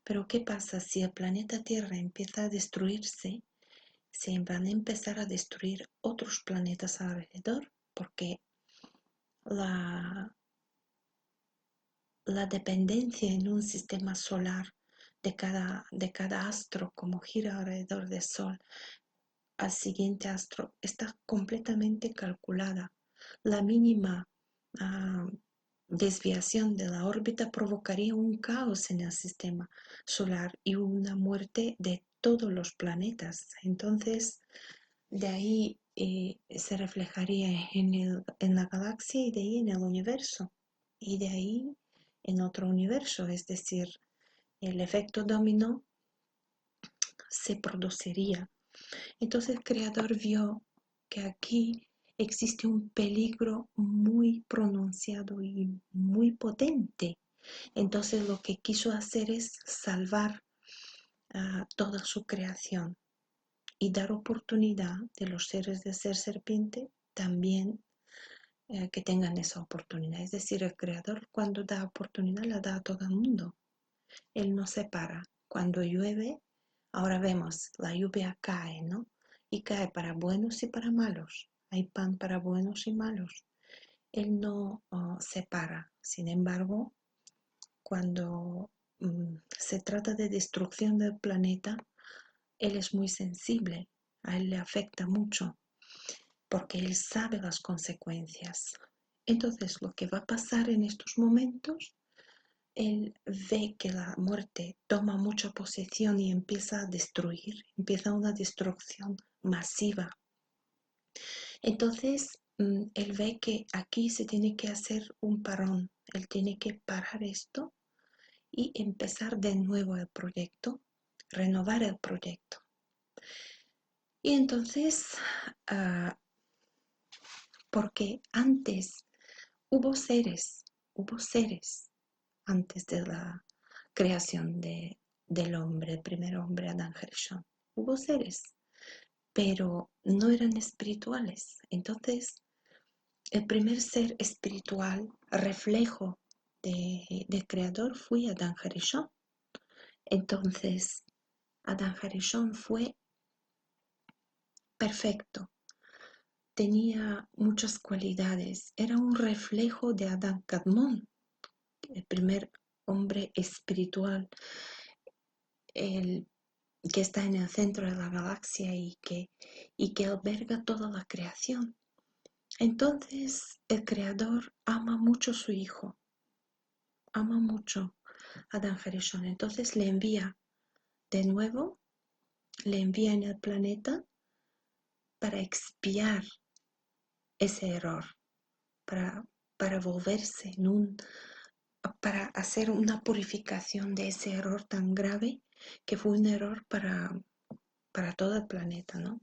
[SPEAKER 1] Pero ¿qué pasa si el planeta Tierra empieza a destruirse? Se van a empezar a destruir otros planetas alrededor, porque la dependencia en un sistema solar de cada astro, como gira alrededor del Sol, al siguiente astro, está completamente calculada. La mínima desviación de la órbita provocaría un caos en el sistema solar y una muerte de todos los planetas. Entonces, de ahí se reflejaría en la galaxia y de ahí en el universo. Y de ahí en otro universo, es decir, el efecto dominó se produciría. Entonces el creador vio que aquí existe un peligro muy pronunciado y muy potente. Entonces lo que quiso hacer es salvar toda su creación y dar oportunidad de los seres de ser serpiente también que tengan esa oportunidad. Es decir, el creador cuando da oportunidad la da a todo el mundo. Él no separa. Cuando llueve, ahora vemos, la lluvia cae, ¿no? Y cae para buenos y para malos. Hay pan para buenos y malos. Él no separa. Sin embargo, cuando se trata de destrucción del planeta, él es muy sensible, a él le afecta mucho, porque él sabe las consecuencias. Entonces, lo que va a pasar en estos momentos, él ve que la muerte toma mucha posesión y empieza a destruir, empieza una destrucción masiva. Entonces, él ve que aquí se tiene que hacer un parón, él tiene que parar esto y empezar de nuevo el proyecto, renovar el proyecto. Y entonces, porque antes hubo seres antes de la creación del hombre, el primer hombre, Adán Gershon. Hubo seres, pero no eran espirituales. Entonces, el primer ser espiritual, reflejo del Creador, fue Adán Gershon. Entonces, Adán Gershon fue perfecto, tenía muchas cualidades, era un reflejo de Adán Kadmon, el primer hombre espiritual, el que está en el centro de la galaxia y que alberga toda la creación. Entonces el Creador ama mucho a su hijo, ama mucho a Adán Gershon. Entonces le envía de nuevo, le envía en el planeta para expiar ese error, para volverse para hacer una purificación de ese error tan grave que fue un error para todo el planeta, ¿no?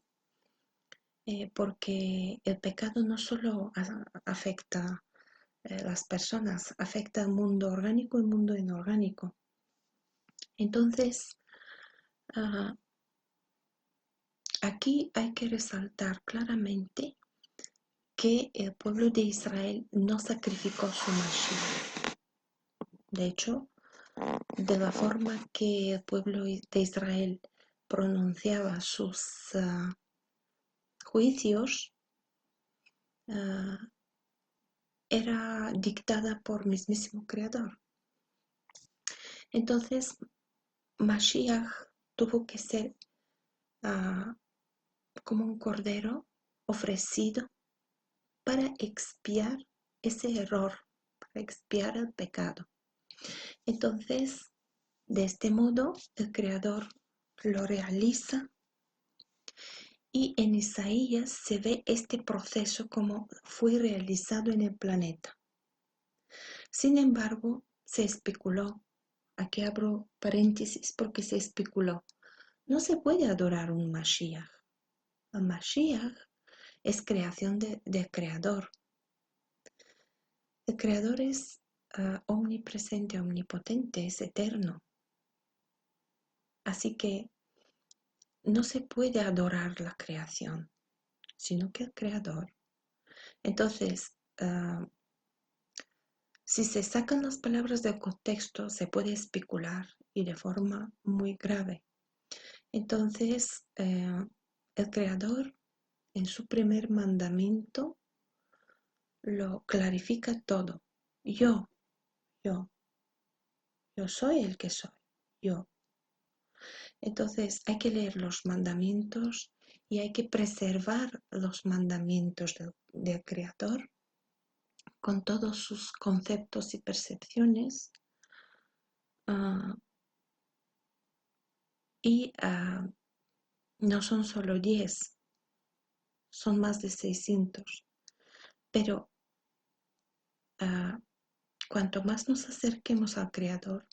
[SPEAKER 1] Porque el pecado no solo afecta a las personas, afecta al mundo orgánico y al mundo inorgánico. Entonces, aquí hay que resaltar claramente que el pueblo de Israel no sacrificó su Mashiach. De hecho, de la forma que el pueblo de Israel pronunciaba sus juicios, era dictada por mismísimo Creador. Entonces, Mashiach tuvo que ser como un cordero ofrecido para expiar ese error, para expiar el pecado. Entonces, de este modo, el Creador lo realiza y en Isaías se ve este proceso como fue realizado en el planeta. Sin embargo, se especuló, aquí abro paréntesis porque se especuló, no se puede adorar un Mashiach. El Mashiach es creación del Creador. El Creador es omnipresente, omnipotente, es eterno. Así que no se puede adorar la creación, sino que el Creador. Entonces, si se sacan las palabras del contexto, se puede especular y de forma muy grave. Entonces, el Creador en su primer mandamiento lo clarifica todo. Yo soy el que soy, yo. Entonces hay que leer los mandamientos y hay que preservar los mandamientos del Creador con todos sus conceptos y percepciones y no son solo 10, son más de 600. Pero cuanto más nos acerquemos al Creador,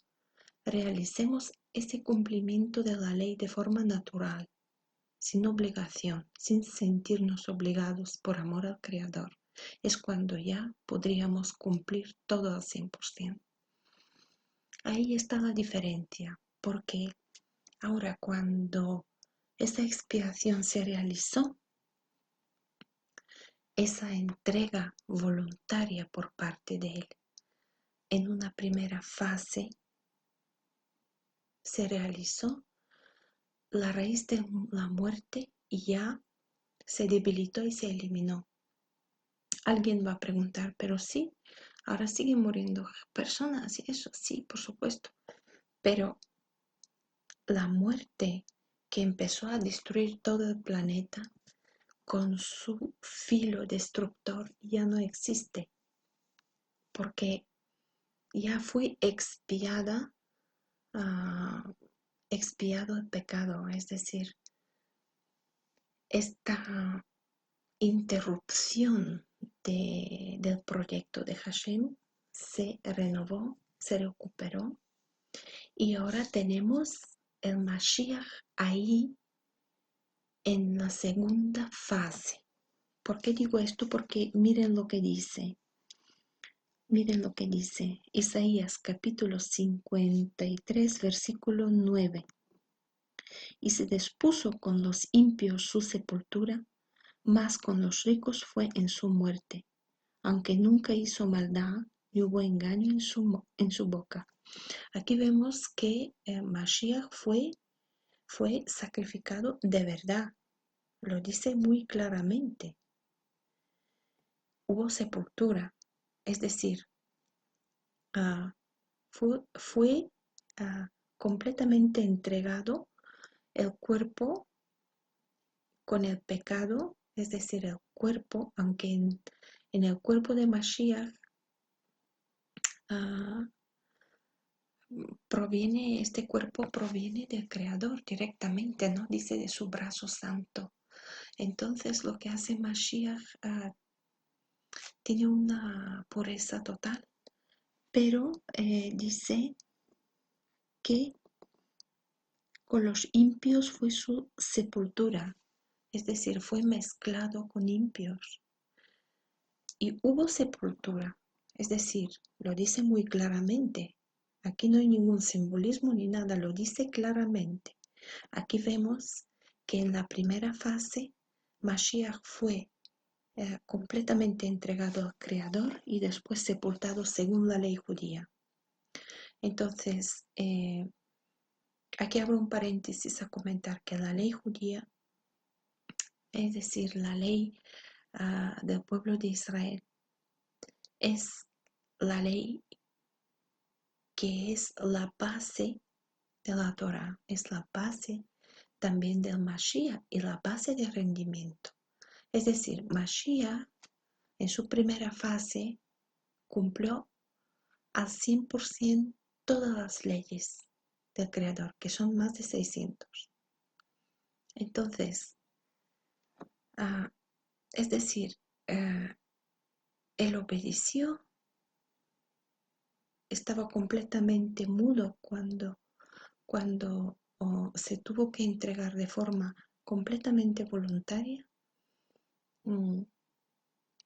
[SPEAKER 1] realicemos ese cumplimiento de la ley de forma natural, sin obligación, sin sentirnos obligados por amor al Creador. Es cuando ya podríamos cumplir todo al 100%. Ahí está la diferencia, porque ahora cuando esa expiación se realizó, esa entrega voluntaria por parte de Él, en una primera fase se realizó, la raíz de la muerte ya se debilitó y se eliminó. Alguien va a preguntar, pero sí, ahora siguen muriendo personas y eso sí, por supuesto. Pero la muerte que empezó a destruir todo el planeta con su filo destructor ya no existe, porque ya fue expiado el pecado, es decir, esta interrupción del proyecto de Hashem se renovó, se recuperó y ahora tenemos el Mashiach ahí en la segunda fase. ¿Por qué digo esto? Porque miren lo que dice. Miren lo que dice Isaías capítulo 53, versículo 9. Y se dispuso con los impios su sepultura, mas con los ricos fue en su muerte, aunque nunca hizo maldad ni hubo engaño en su boca. Aquí vemos que Mashiach fue sacrificado de verdad. Lo dice muy claramente. Hubo sepultura, es decir, fue completamente entregado el cuerpo con el pecado, es decir, el cuerpo, aunque en el cuerpo de Mashiach ah, este cuerpo proviene del Creador directamente, ¿no? Dice de su brazo santo. Entonces lo que hace Mashiach tiene una pureza total, pero dice que con los impios fue su sepultura, es decir, fue mezclado con impios. Y hubo sepultura, es decir, lo dice muy claramente. Aquí no hay ningún simbolismo ni nada, lo dice claramente. Aquí vemos que en la primera fase Mashiach fue completamente entregado al Creador y después sepultado según la ley judía. Entonces, aquí abro un paréntesis a comentar que la ley judía, es decir, la ley del pueblo de Israel, es la ley que es la base de la Torah, es la base también del Mashiach y la base de rendimiento. Es decir, Mashiach en su primera fase cumplió al 100% todas las leyes del Creador, que son más de 600. Entonces, es decir, él obedeció, estaba completamente mudo cuando se tuvo que entregar de forma completamente voluntaria mm,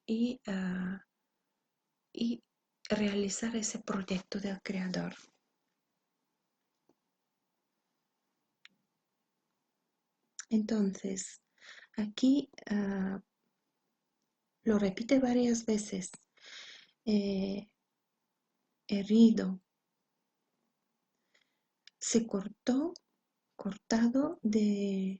[SPEAKER 1] y, y realizar ese proyecto del Creador. Entonces, aquí lo repite varias veces, herido, se cortado de...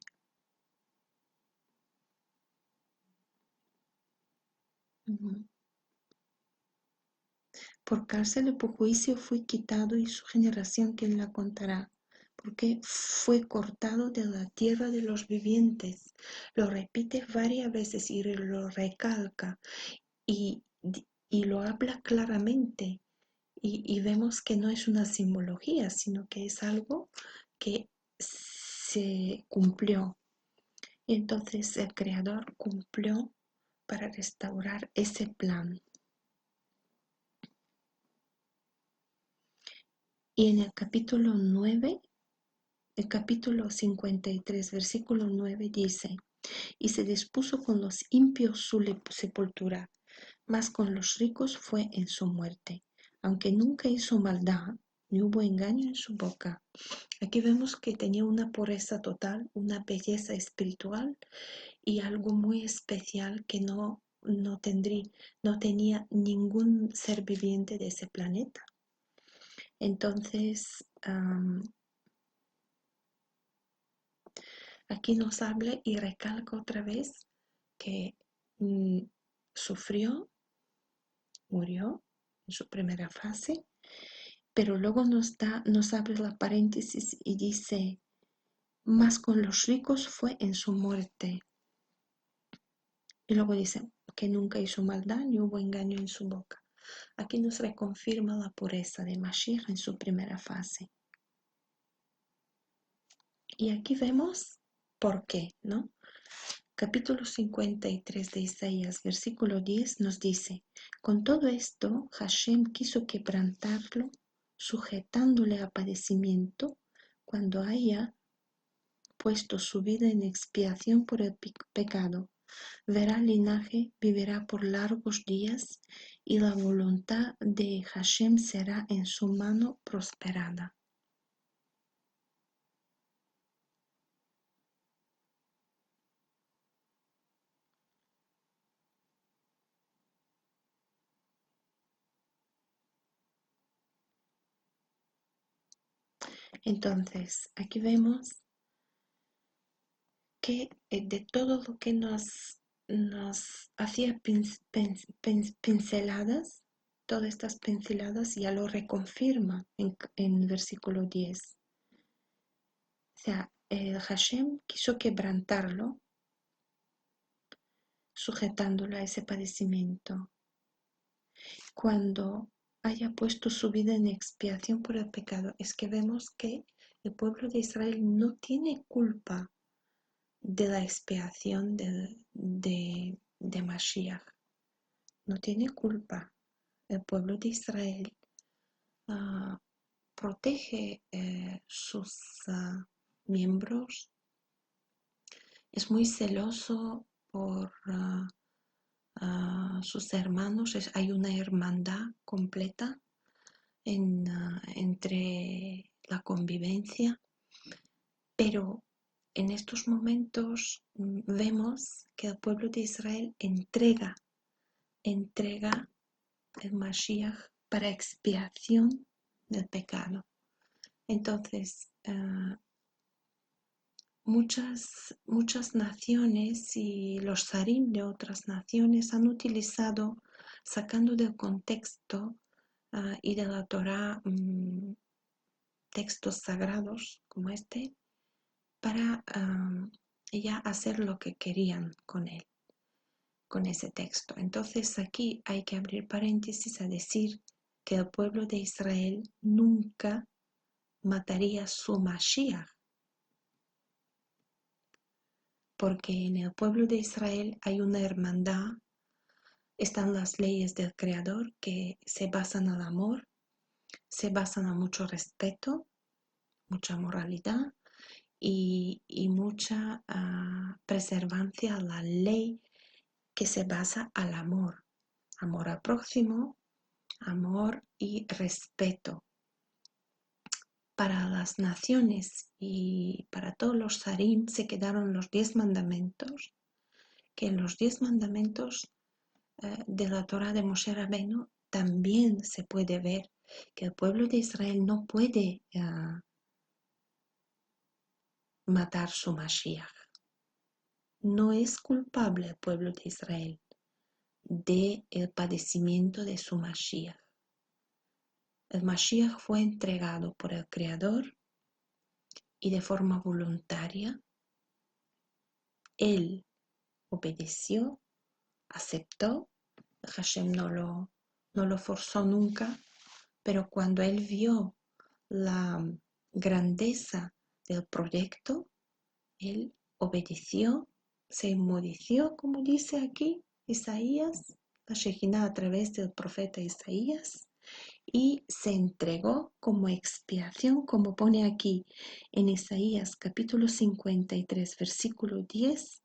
[SPEAKER 1] Por cárcel y por juicio fue quitado y su generación quién la contará, porque fue cortado de la tierra de los vivientes. Lo repite varias veces y lo recalca y, y lo habla claramente. Y vemos que no es una simbología, sino que es algo que se cumplió. Y entonces el Creador cumplió para restaurar ese plan. Y en el capítulo 9, el capítulo 53, versículo 9 dice, y se dispuso con los impios su sepultura, mas con los ricos fue en su muerte, aunque nunca hizo maldad, ni hubo engaño en su boca. Aquí vemos que tenía una pureza total, una belleza espiritual y algo muy especial que no tenía ningún ser viviente de ese planeta. Entonces, aquí nos habla y recalca otra vez que sufrió, murió en su primera fase pero luego nos abre la paréntesis y dice, más con los ricos fue en su muerte. Y luego dice que nunca hizo maldad ni hubo engaño en su boca. Aquí nos reconfirma la pureza de Mashiach en su primera fase. Y aquí vemos por qué, ¿no? Capítulo 53 de Isaías, versículo 10 nos dice, con todo esto, Hashem quiso quebrantarlo, sujetándole a padecimiento, cuando haya puesto su vida en expiación por el pecado. Verá linaje, vivirá por largos días, y la voluntad de Hashem será en su mano prosperada. Entonces, aquí vemos que de todo lo que nos hacía pinceladas, todas estas pinceladas ya lo reconfirma en versículo 10. O sea, el Hashem quiso quebrantarlo, sujetándolo a ese padecimiento. Cuando haya puesto su vida en expiación por el pecado, es que vemos que el pueblo de Israel no tiene culpa de la expiación de Mashiach. No tiene culpa. El pueblo de Israel protege sus miembros, es muy celoso por sus hermanos, hay una hermandad completa entre la convivencia, pero en estos momentos vemos que el pueblo de Israel entrega el Mashiach para expiación del pecado. Entonces, muchas naciones y los zarim de otras naciones han utilizado, sacando del contexto y de la Torá, textos sagrados como este, para ya hacer lo que querían con él, con ese texto. Entonces aquí hay que abrir paréntesis a decir que el pueblo de Israel nunca mataría su Mashiach, porque en el pueblo de Israel hay una hermandad, están las leyes del Creador que se basan al amor, se basan a mucho respeto, mucha moralidad y mucha preservancia a la ley que se basa al amor, amor al prójimo, amor y respeto. Para las naciones y para todos los zarim se quedaron los 10 mandamientos, que en los 10 mandamientos de la Torá de Moshe Rabbeinu también se puede ver que el pueblo de Israel no puede matar su Mashiach. No es culpable el pueblo de Israel del padecimiento de su Mashiach. El Mashiach fue entregado por el Creador y de forma voluntaria. Él obedeció, aceptó. Hashem no lo forzó nunca, pero cuando él vio la grandeza del proyecto, él obedeció, se inmudeció, como dice aquí Isaías, la Shejina a través del profeta Isaías, y se entregó como expiación, como pone aquí en Isaías capítulo 53, versículo 10,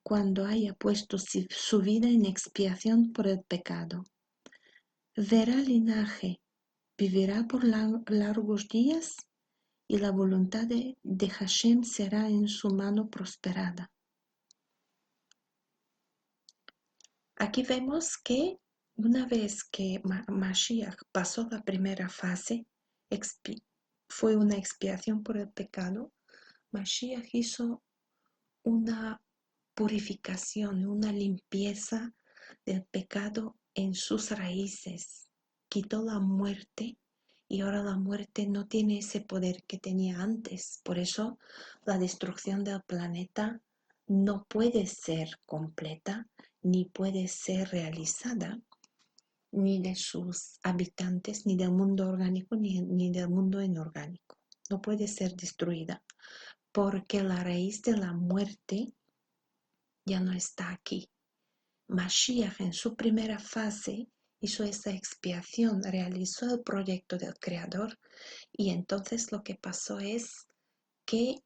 [SPEAKER 1] cuando haya puesto su vida en expiación por el pecado. Verá linaje, vivirá por largos días, y la voluntad de Hashem será en su mano prosperada. Aquí vemos que una vez que Mashiach pasó la primera fase, fue una expiación por el pecado, Mashiach hizo una purificación, una limpieza del pecado en sus raíces, quitó la muerte y ahora la muerte no tiene ese poder que tenía antes. Por eso la destrucción del planeta no puede ser completa ni puede ser realizada ni de sus habitantes, ni del mundo orgánico, ni del mundo inorgánico. No puede ser destruida porque la raíz de la muerte ya no está aquí. Mashiach en su primera fase hizo esa expiación, realizó el proyecto del Creador y entonces lo que pasó es que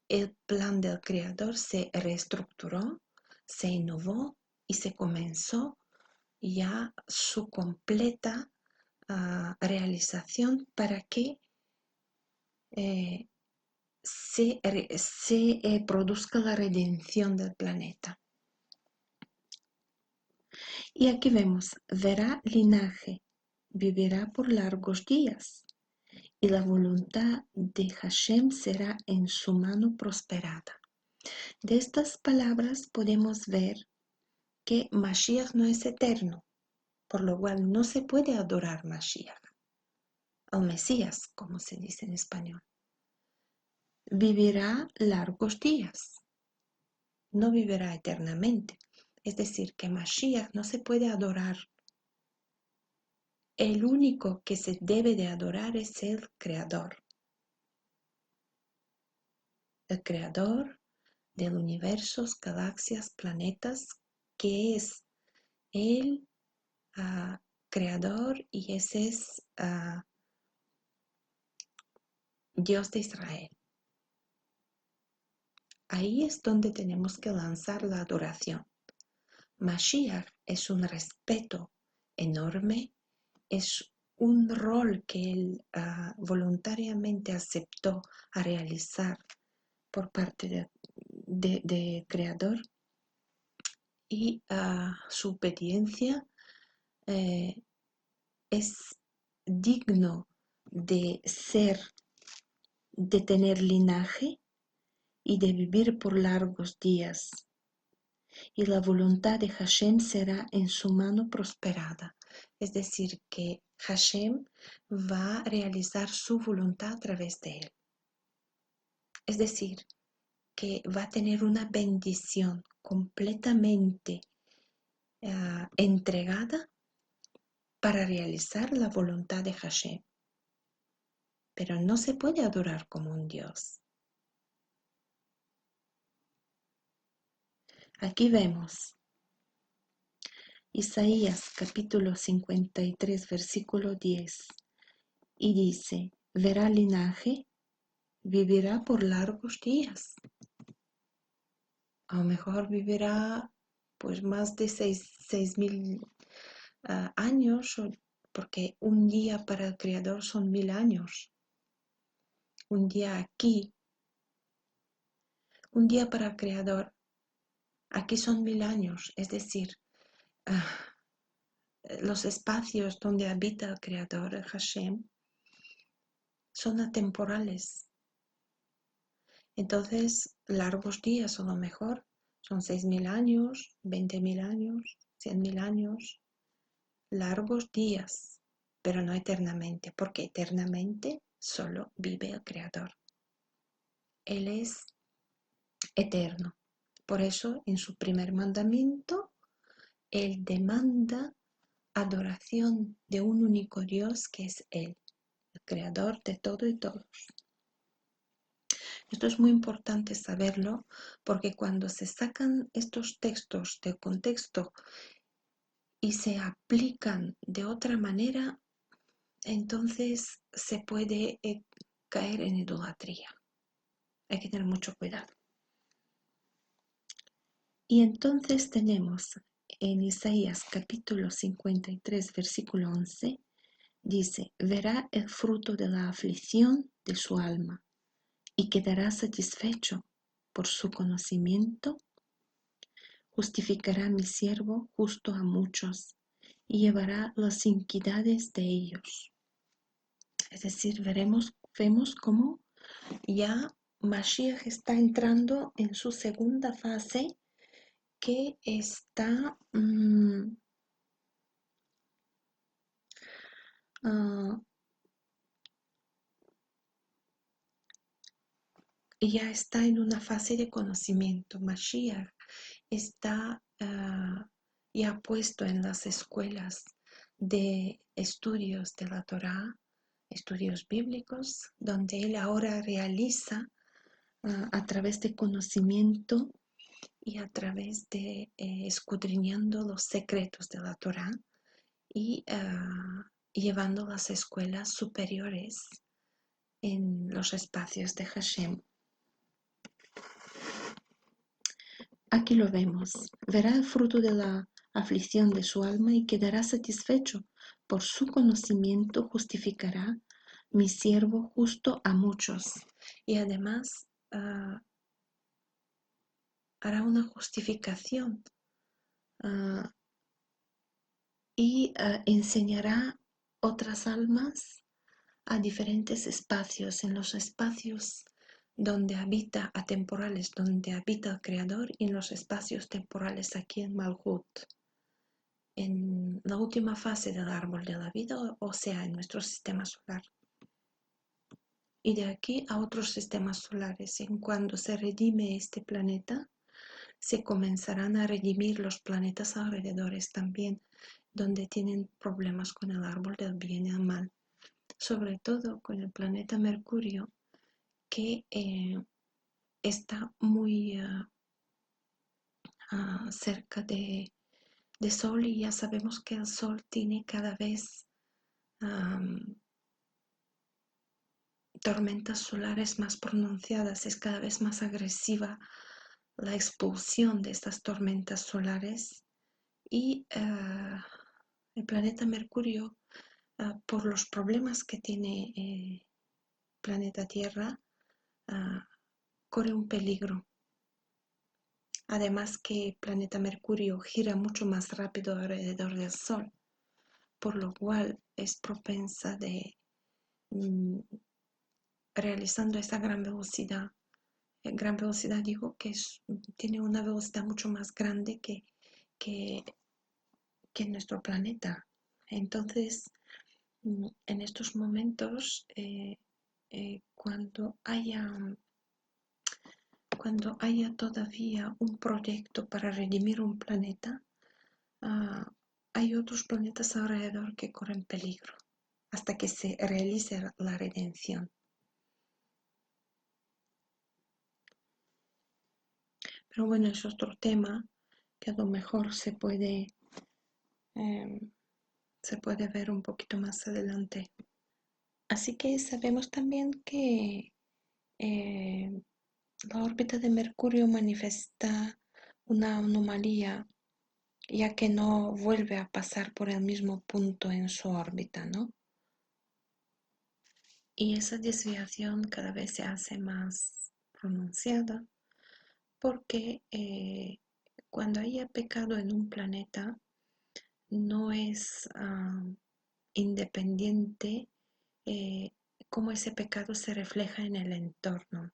[SPEAKER 1] el plan del Creador se reestructuró, se innovó y se comenzó ya su completa realización para que eh, se produzca la redención del planeta. Y aquí vemos, verá linaje, vivirá por largos días, y la voluntad de Hashem será en su mano prosperada. De estas palabras podemos ver que Mashiach no es eterno, por lo cual no se puede adorar Mashiach, al Mesías, como se dice en español. Vivirá largos días, no vivirá eternamente. Es decir, que Mashiach no se puede adorar. El único que se debe de adorar es el Creador del universo, galaxias, planetas, que es el Creador y ese es Dios de Israel. Ahí es donde tenemos que lanzar la adoración. Mashiach es un respeto enorme, es un rol que él voluntariamente aceptó a realizar por parte de Creador y su obediencia es digno de de tener linaje y de vivir por largos días. Y la voluntad de Hashem será en su mano prosperada. Es decir, que Hashem va a realizar su voluntad a través de él. Es decir, que va a tener una bendición completamente entregada para realizar la voluntad de Hashem. Pero no se puede adorar como un Dios. Aquí vemos Isaías capítulo 53, versículo 10, y dice, verá linaje, vivirá por largos días. A lo mejor vivirá pues más de 6.000 años, porque un día para el Creador son 1.000 años. Un día aquí, un día para el Creador, aquí son 1.000 años, es decir, los espacios donde habita el Creador, el Hashem, son atemporales. Entonces, largos días a lo mejor son 6.000 años, 20.000 años, 100.000 años, largos días, pero no eternamente, porque eternamente solo vive el Creador. Él es eterno. Por eso, en su primer mandamiento, Él demanda adoración de un único Dios que es Él, el Creador de todo y todos. Esto es muy importante saberlo porque cuando se sacan estos textos del contexto y se aplican de otra manera, entonces se puede caer en idolatría. Hay que tener mucho cuidado. Y entonces tenemos en Isaías capítulo 53, versículo 11, dice, verá el fruto de la aflicción de su alma y quedará satisfecho por su conocimiento. Justificará mi siervo justo a muchos y llevará las iniquidades de ellos. Es decir, vemos cómo ya Mashiach está entrando en su segunda fase que está ah, ya está en una fase de conocimiento. Mashiach está ya puesto en las escuelas de estudios de la Torá, estudios bíblicos, donde él ahora realiza a través de conocimiento y a través de escudriñando los secretos de la Torá y llevando las escuelas superiores en los espacios de Hashem. Aquí lo vemos. Verá el fruto de la aflicción de su alma y quedará satisfecho. Por su conocimiento justificará mi siervo justo a muchos. Y además hará una justificación y enseñará otras almas a diferentes espacios, en los espacios donde habita, atemporales, donde habita el Creador, y en los espacios temporales aquí en Malhut, en la última fase del árbol de la vida, o sea, en nuestro sistema solar. Y de aquí a otros sistemas solares, en cuando se redime este planeta, se comenzarán a redimir los planetas alrededores también, donde tienen problemas con el árbol del bien y el mal, sobre todo con el planeta Mercurio, que está muy cerca de Sol, y ya sabemos que el Sol tiene cada vez tormentas solares más pronunciadas, es cada vez más agresiva la expulsión de estas tormentas solares, y el planeta Mercurio, por los problemas que tiene planeta Tierra, corre un peligro. Además que el planeta Mercurio gira mucho más rápido alrededor del Sol, por lo cual es propensa de realizando esta gran velocidad digo que tiene una velocidad mucho más grande que, que nuestro planeta. Entonces, en estos momentos, cuando haya todavía un proyecto para redimir un planeta, hay otros planetas alrededor que corren peligro hasta que se realice la redención. Pero bueno, es otro tema que a lo mejor se puede ver un poquito más adelante. Así que sabemos también que la órbita de Mercurio manifiesta una anomalía, ya que no vuelve a pasar por el mismo punto en su órbita, ¿no? Y esa desviación cada vez se hace más pronunciada porque cuando haya pecado en un planeta, no es independiente cómo ese pecado se refleja en el entorno.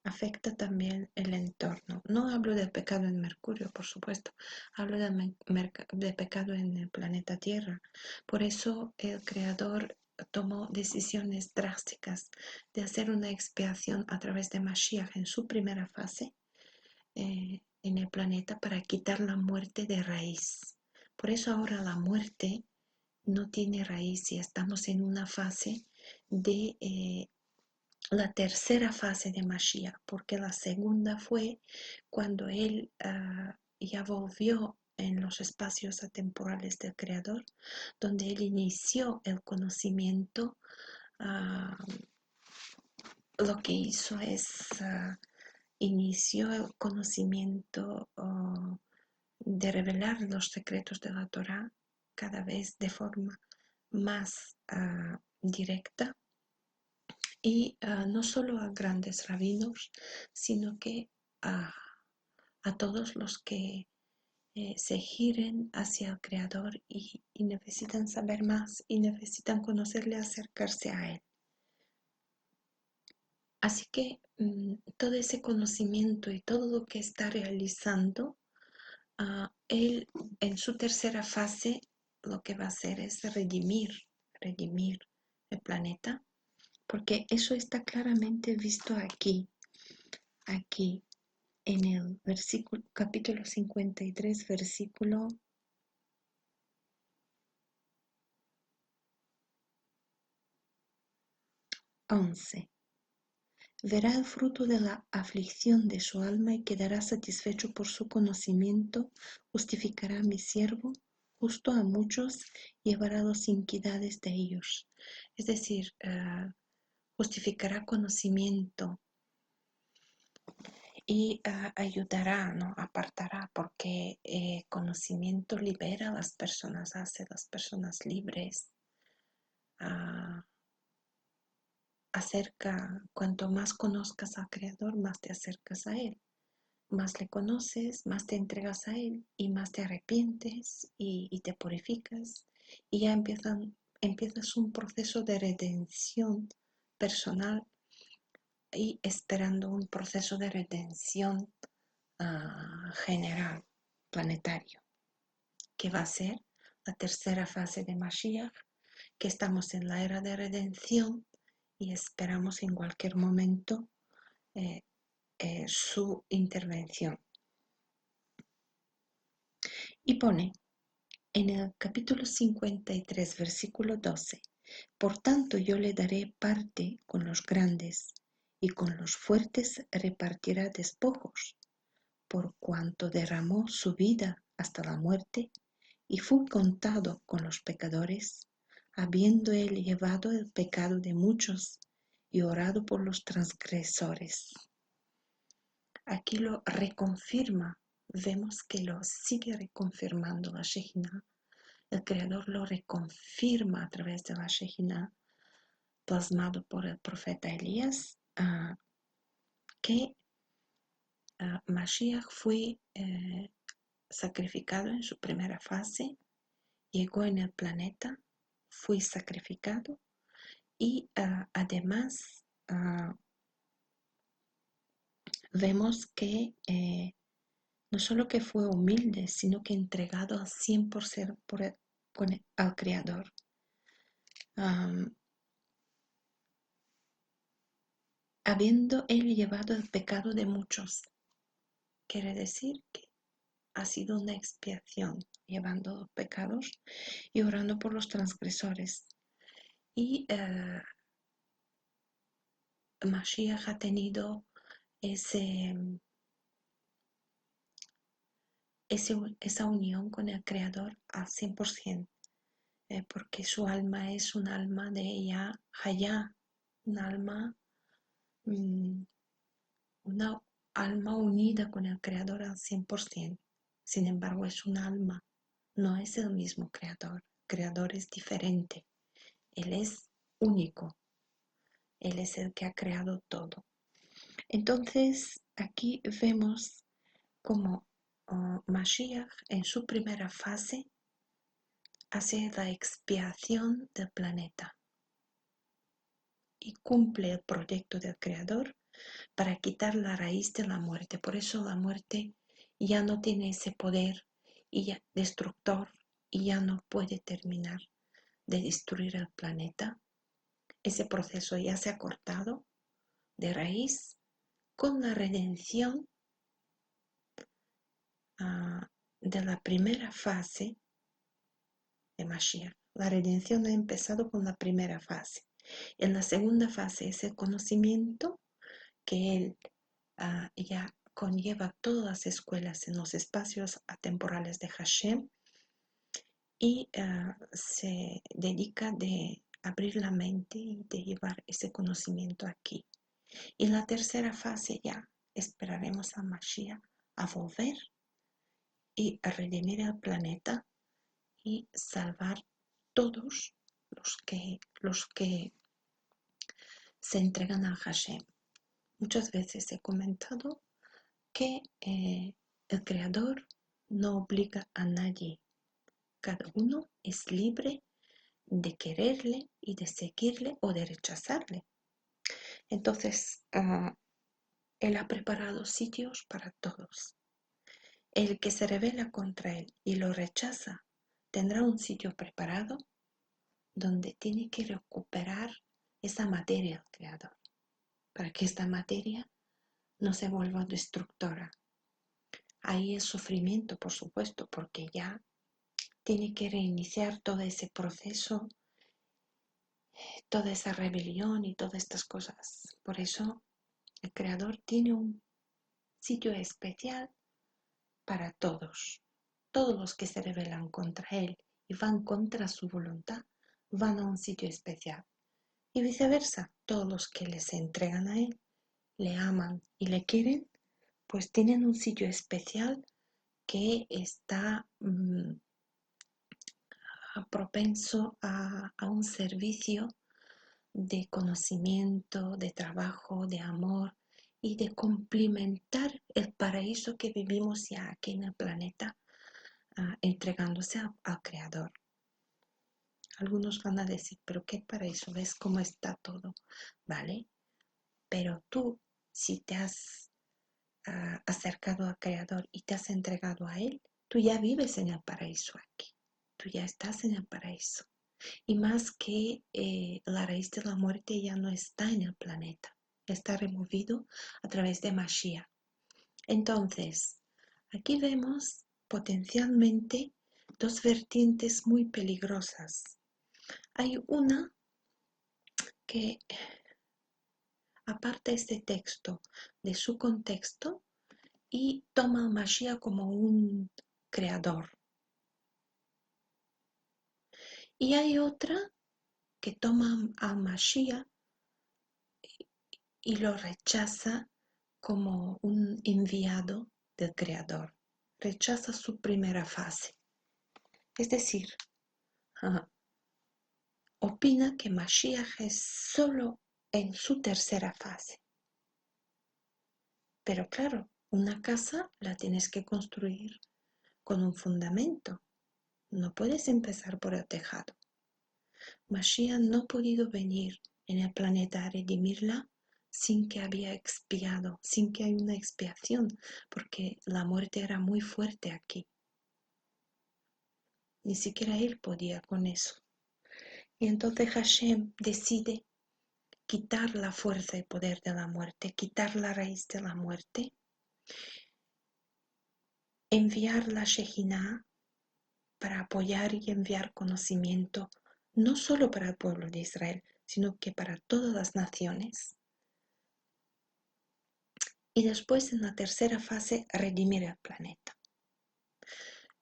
[SPEAKER 1] Afecta también el entorno. No hablo del pecado en Mercurio, por supuesto, hablo del pecado en el planeta Tierra. Por eso el Creador tomó decisiones drásticas de hacer una expiación a través de Mashiach en su primera fase en el planeta, para quitar la muerte de raíz. Por eso ahora la muerte no tiene raíz y estamos en una fase de la tercera fase de Mashiach, porque la segunda fue cuando él ya volvió en los espacios atemporales del Creador, donde él inició el conocimiento. Lo que hizo es inició el conocimiento de revelar los secretos de la Torá cada vez de forma más directa, y no solo a grandes rabinos, sino que a todos los que se giren hacia el Creador y necesitan saber más y necesitan conocerle, acercarse a Él. Así que todo ese conocimiento y todo lo que está realizando, Él en su tercera fase lo que va a hacer es redimir el planeta, porque eso está claramente visto aquí en el versículo, capítulo 53, versículo 11. Verá el fruto de la aflicción de su alma y quedará satisfecho por su conocimiento, justificará a mi siervo, justo a muchos, llevará las iniquidades de ellos. Es decir, justificará conocimiento y ayudará, ¿no? Apartará, porque conocimiento libera a las personas, hace a las personas libres. Cuanto más conozcas al Creador, más te acercas a Él. Más le conoces, más te entregas a Él y más te arrepientes y te purificas. Y ya empiezas un proceso de redención personal y esperando un proceso de redención general, planetario, que va a ser la tercera fase de Mashiach, que estamos en la era de redención y esperamos en cualquier momento su intervención. Y pone en el capítulo 53, versículo 12, por tanto yo le daré parte con los grandes y con los fuertes repartirá despojos, por cuanto derramó su vida hasta la muerte y fue contado con los pecadores, habiendo él llevado el pecado de muchos y orado por los transgresores. Aquí lo reconfirma, vemos que lo sigue reconfirmando la Shejina. El Creador lo reconfirma a través de la Shejina, plasmado por el profeta Elías, que Mashiach fue sacrificado en su primera fase, llegó en el planeta, fue sacrificado y además vemos que no solo que fue humilde, sino que entregado al 100% al Creador. Habiendo él llevado el pecado de muchos, quiere decir que ha sido una expiación, llevando los pecados y orando por los transgresores. Y Mashiach ha tenido esa unión con el Creador al 100%, porque su alma es un alma de Hayá, un alma, una alma unida con el Creador al 100%. Sin embargo, es un alma, no es el mismo Creador. El Creador es diferente, Él es único, Él es el que ha creado todo. Entonces, aquí vemos como Mashiach en su primera fase hace la expiación del planeta y cumple el proyecto del Creador para quitar la raíz de la muerte. Por eso la muerte ya no tiene ese poder destructor y ya no puede terminar de destruir el planeta. Ese proceso ya se ha cortado de raíz con la redención de la primera fase de Mashiach. La redención ha empezado con la primera fase. En la segunda fase es el conocimiento que él ya conlleva todas las escuelas en los espacios atemporales de Hashem y se dedica de abrir la mente y de llevar ese conocimiento aquí. Y en la tercera fase ya esperaremos a Mashiach a volver y a redimir el planeta y salvar todos los que se entregan a Hashem. Muchas veces he comentado que el Creador no obliga a nadie. Cada uno es libre de quererle y de seguirle o de rechazarle. Entonces, Él ha preparado sitios para todos. El que se rebela contra Él y lo rechaza tendrá un sitio preparado donde tiene que recuperar esa materia el creador, para que esta materia no se vuelva destructora. Ahí es sufrimiento, por supuesto, porque ya tiene que reiniciar todo ese proceso, toda esa rebelión y todas estas cosas. Por eso el creador tiene un sitio especial para todos. Todos los que se rebelan contra él y van contra su voluntad van a un sitio especial. Y viceversa, todos los que les entregan a él, le aman y le quieren, pues tienen un sitio especial que está propenso a un servicio de conocimiento, de trabajo, de amor y de complementar el paraíso que vivimos ya aquí en el planeta, entregándose al Creador. Algunos van a decir, pero ¿qué paraíso? ¿Ves cómo está todo? ¿Vale? Pero tú, si te has acercado al Creador y te has entregado a Él, tú ya vives en el paraíso aquí. Tú ya estás en el paraíso. Y más que la raíz de la muerte ya no está en el planeta, está removido a través de Mashiach. Entonces, aquí vemos potencialmente dos vertientes muy peligrosas. Hay una que aparta este texto de su contexto y toma al Mashiach como un creador. Y hay otra que toma al Mashiach y lo rechaza como un enviado del Creador. Rechaza su primera fase. Es decir, opina que Mashiach es solo en su tercera fase. Pero claro, una casa la tienes que construir con un fundamento. No puedes empezar por el tejado. Mashiach no ha podido venir en el planeta a redimirla sin que había expiado, sin que haya una expiación, porque la muerte era muy fuerte aquí. Ni siquiera él podía con eso. Y entonces Hashem decide quitar la fuerza y poder de la muerte, quitar la raíz de la muerte, enviar la Shejinah para apoyar y enviar conocimiento, no solo para el pueblo de Israel, sino que para todas las naciones. Y después, en la tercera fase, redimir el planeta.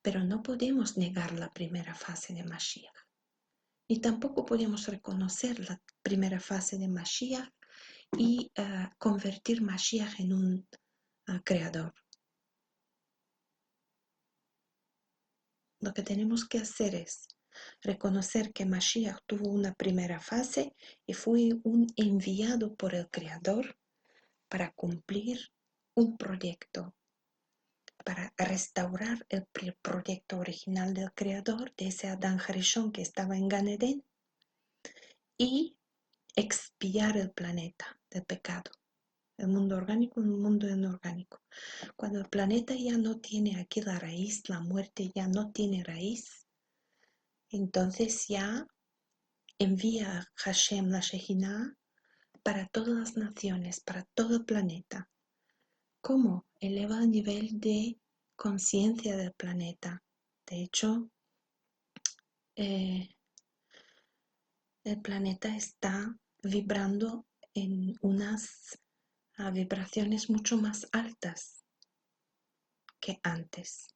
[SPEAKER 1] Pero no podemos negar la primera fase de Mashiach. Ni tampoco podemos reconocer la primera fase de Mashiach y convertir Mashiach en un creador. Lo que tenemos que hacer es reconocer que Mashiach tuvo una primera fase y fue un enviado por el Creador para cumplir un proyecto, para restaurar el proyecto original del Creador, de ese Adán Harishon que estaba en Gan Edén, y expiar el planeta del pecado, el mundo orgánico y el mundo inorgánico. Cuando el planeta ya no tiene aquí la raíz, la muerte ya no tiene raíz, entonces ya envía a Hashem la Shejinah para todas las naciones, para todo el planeta. ¿Cómo? Eleva el nivel de conciencia del planeta. De hecho, el planeta está vibrando en unas vibraciones mucho más altas que antes.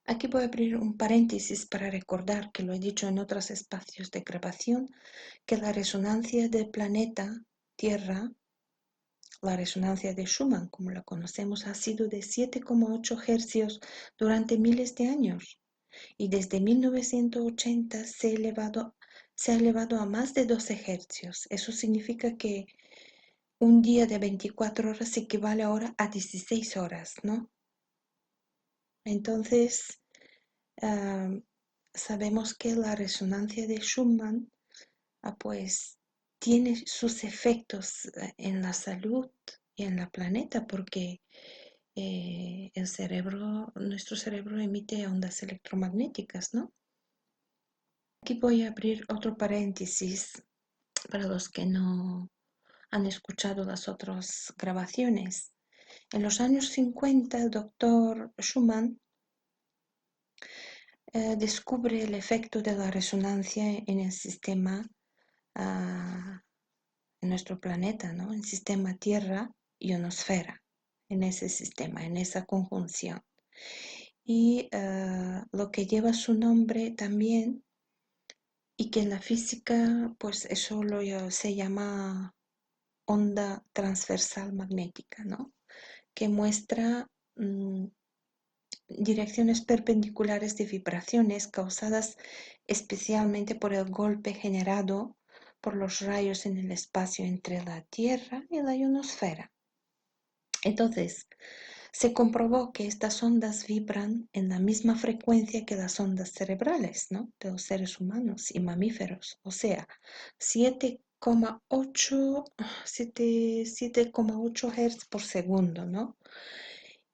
[SPEAKER 1] Aquí voy a abrir un paréntesis para recordar que lo he dicho en otros espacios de grabación, que la resonancia del planeta Tierra, la resonancia de Schumann, como la conocemos, ha sido de 7,8 hercios durante miles de años y desde 1980 se ha elevado a más de 12 hercios. Eso significa que un día de 24 horas equivale ahora a 16 horas, ¿no? Entonces, sabemos que la resonancia de Schumann pues tiene sus efectos en la salud y en el planeta, porque nuestro cerebro emite ondas electromagnéticas, ¿no? Aquí voy a abrir otro paréntesis para los que no han escuchado las otras grabaciones. En los años 50, el doctor Schumann descubre el efecto de la resonancia en el sistema, en nuestro planeta, ¿no? En el sistema Tierra, ionosfera, en ese sistema, en esa conjunción. Y lo que lleva su nombre también, y que en la física, pues eso se llama onda transversal magnética, ¿no? Que muestra direcciones perpendiculares de vibraciones causadas especialmente por el golpe generado por los rayos en el espacio entre la Tierra y la ionosfera. Entonces, se comprobó que estas ondas vibran en la misma frecuencia que las ondas cerebrales, ¿no? De los seres humanos y mamíferos, o sea, 7,8 Hz por segundo, ¿no?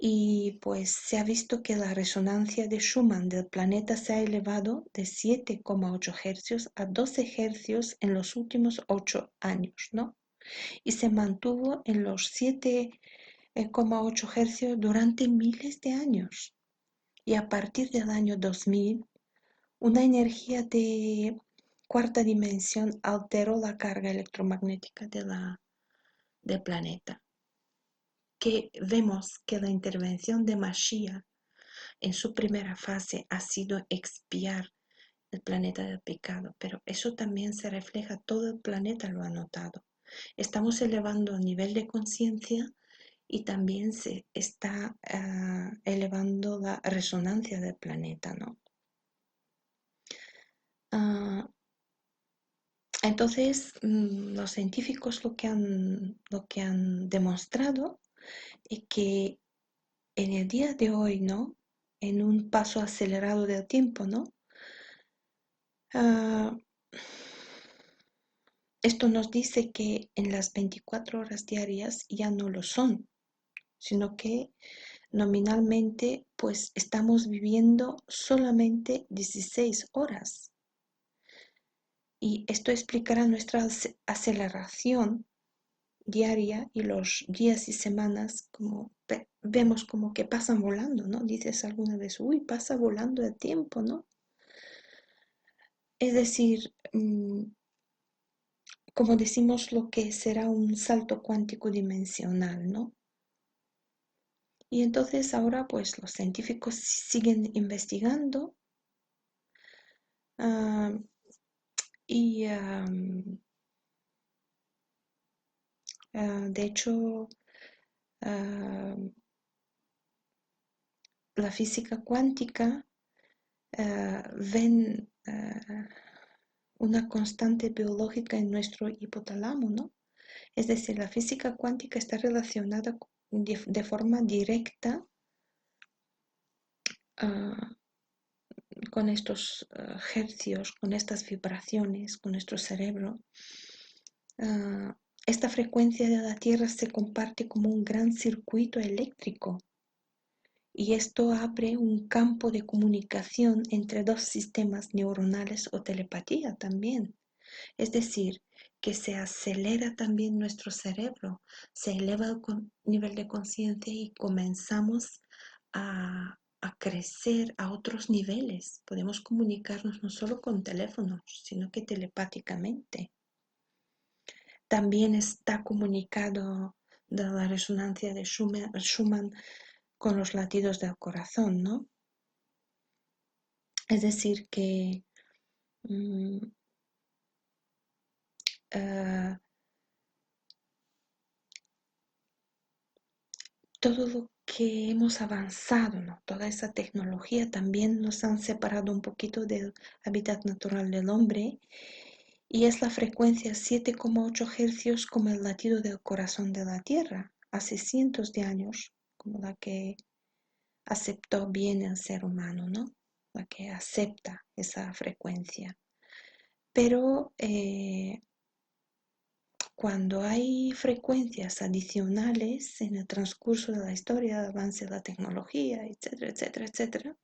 [SPEAKER 1] Y pues se ha visto que la resonancia de Schumann del planeta se ha elevado de 7,8 Hz a 12 Hz en los últimos 8 años, ¿no? Y se mantuvo en los 7,8 Hz durante miles de años. Y a partir del año 2000, una energía de cuarta dimensión alteró la carga electromagnética del planeta. Que vemos que la intervención de Mashiach en su primera fase ha sido expiar el planeta del pecado, pero eso también se refleja, todo el planeta lo ha notado. Estamos elevando el nivel de conciencia y también se está elevando la resonancia del planeta, ¿no? Entonces, los científicos lo que han demostrado es que en el día de hoy, ¿no? En un paso acelerado del tiempo, ¿no? Esto nos dice que en las 24 horas diarias ya no lo son, sino que nominalmente pues estamos viviendo solamente 16 horas. Y esto explicará nuestra aceleración diaria y los días y semanas como vemos como que pasan volando, ¿no? Dices alguna vez, uy, pasa volando el tiempo, ¿no? Es decir, como decimos, lo que será un salto cuántico dimensional, ¿no? Y entonces ahora pues los científicos siguen investigando y de hecho la física cuántica ven una constante biológica en nuestro hipotálamo, ¿no? Es decir, la física cuántica está relacionada de forma directa con estos hercios, con estas vibraciones, con nuestro cerebro. Esta frecuencia de la Tierra se comparte como un gran circuito eléctrico y esto abre un campo de comunicación entre dos sistemas neuronales o telepatía también. Es decir, que se acelera también nuestro cerebro, se eleva el nivel de conciencia y comenzamos a crecer a otros niveles. Podemos comunicarnos no solo con teléfonos, sino que telepáticamente. También está comunicado de la resonancia de Schumann con los latidos del corazón, ¿no? Es decir, que todo lo que hemos avanzado, ¿no? Toda esa tecnología también nos han separado un poquito del hábitat natural del hombre y es la frecuencia 7,8 Hz como el latido del corazón de la Tierra hace cientos de años, como la que aceptó bien el ser humano, ¿no? La que acepta esa frecuencia. Pero cuando hay frecuencias adicionales en el transcurso de la historia, el avance de la tecnología, etcétera, etcétera, etcétera,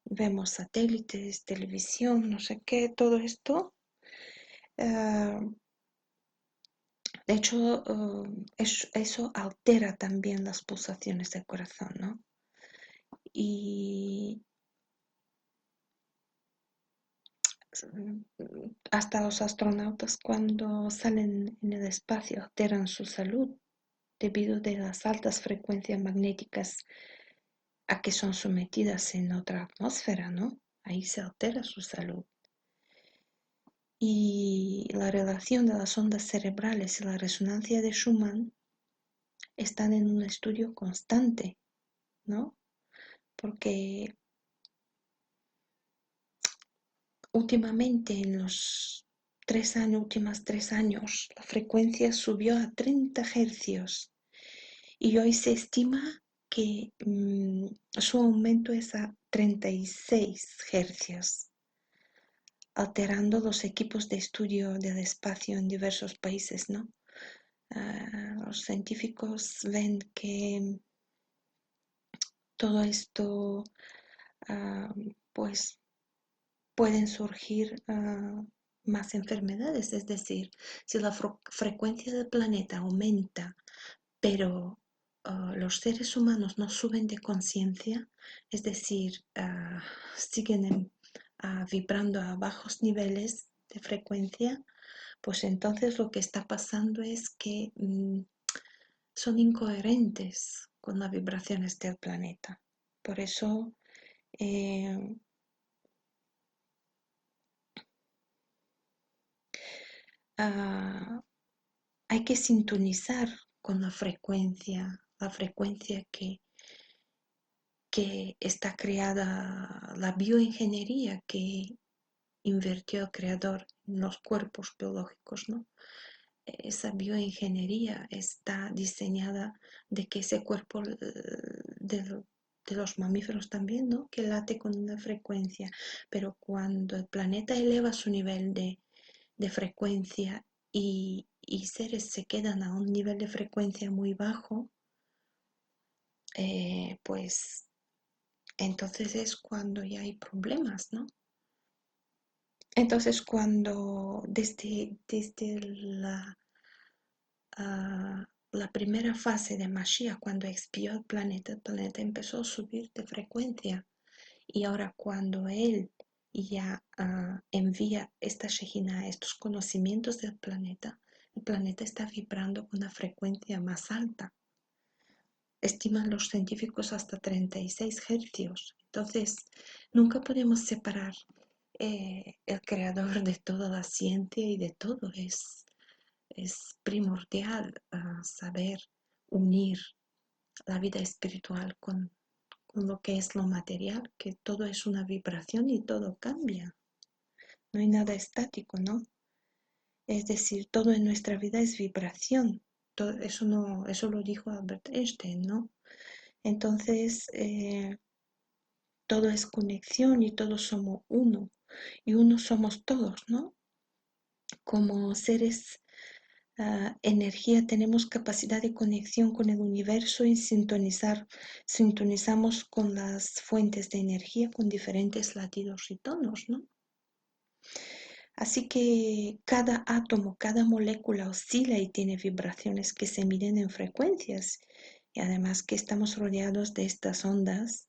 [SPEAKER 1] vemos satélites, televisión, no sé qué, todo esto. De hecho, eso altera también las pulsaciones del corazón, ¿no? Y hasta los astronautas cuando salen en el espacio alteran su salud debido a las altas frecuencias magnéticas a que son sometidas en otra atmósfera, ¿no? Ahí se altera su salud. Y la relación de las ondas cerebrales y la resonancia de Schumann están en un estudio constante, ¿no? Porque últimamente, en los últimos 3 años, la frecuencia subió a 30 hercios y hoy se estima que su aumento es a 36 hercios, alterando los equipos de estudio del espacio en diversos países, ¿no? Los científicos ven que todo esto, pues, pueden surgir más enfermedades. Es decir, si la frecuencia del planeta aumenta, pero los seres humanos no suben de conciencia, es decir, siguen vibrando a bajos niveles de frecuencia, pues entonces lo que está pasando es que son incoherentes con las vibraciones del planeta. Por eso hay que sintonizar con la frecuencia que está creada, la bioingeniería que invirtió el creador en los cuerpos biológicos, ¿no? Esa bioingeniería está diseñada de que ese cuerpo de los mamíferos también, ¿no? Que late con una frecuencia, pero cuando el planeta eleva su nivel de frecuencia y seres se quedan a un nivel de frecuencia muy bajo, pues entonces es cuando ya hay problemas, ¿no? Entonces cuando desde la primera fase de Mashiach, cuando expió el planeta empezó a subir de frecuencia. Y ahora cuando él ya envía esta Shejina, estos conocimientos del planeta, el planeta está vibrando con una frecuencia más alta. Estiman los científicos hasta 36 hercios. Entonces, nunca podemos separar el creador de toda la ciencia y de todo. Es primordial saber unir la vida espiritual con lo que es lo material, que todo es una vibración y todo cambia. No hay nada estático, ¿no? Es decir, todo en nuestra vida es vibración. Todo, eso lo dijo Albert Einstein, ¿no? Entonces, todo es conexión y todos somos uno. Y uno somos todos, ¿no? Como seres energía tenemos capacidad de conexión con el universo y sintonizamos con las fuentes de energía con diferentes latidos y tonos, ¿no? Así que cada átomo, cada molécula oscila y tiene vibraciones que se miden en frecuencias y además que estamos rodeados de estas ondas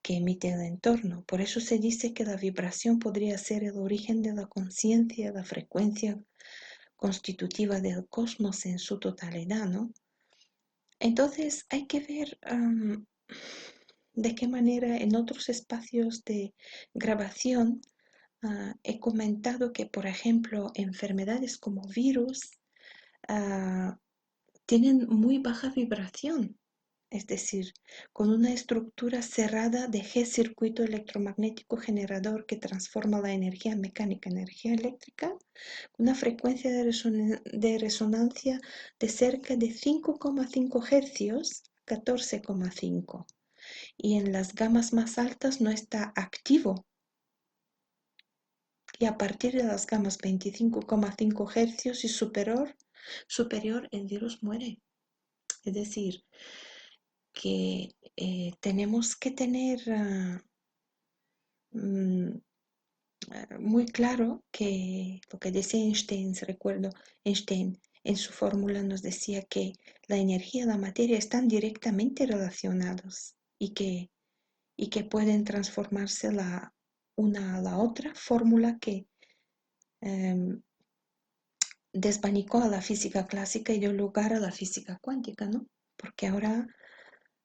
[SPEAKER 1] que emite el entorno. Por eso se dice que la vibración podría ser el origen de la conciencia, la frecuencia constitutiva del cosmos en su totalidad, ¿no? Entonces hay que ver de qué manera en otros espacios de grabación he comentado que, por ejemplo, enfermedades como virus tienen muy baja vibración, es decir, con una estructura cerrada de G circuito electromagnético generador que transforma la energía mecánica en energía eléctrica, una frecuencia de resonancia de cerca de 5,5 hercios, 14,5. Y en las gamas más altas no está activo. y a partir de las gamas 25,5 hercios y superior el virus muere. Es decir, que tenemos que tener mm, muy claro que lo que decía Einstein, recuerdo, Einstein en su fórmula nos decía que la energía y la materia están directamente relacionados y que pueden transformarse una a la otra, fórmula que desbancó a la física clásica y dio lugar a la física cuántica, ¿no? Porque ahora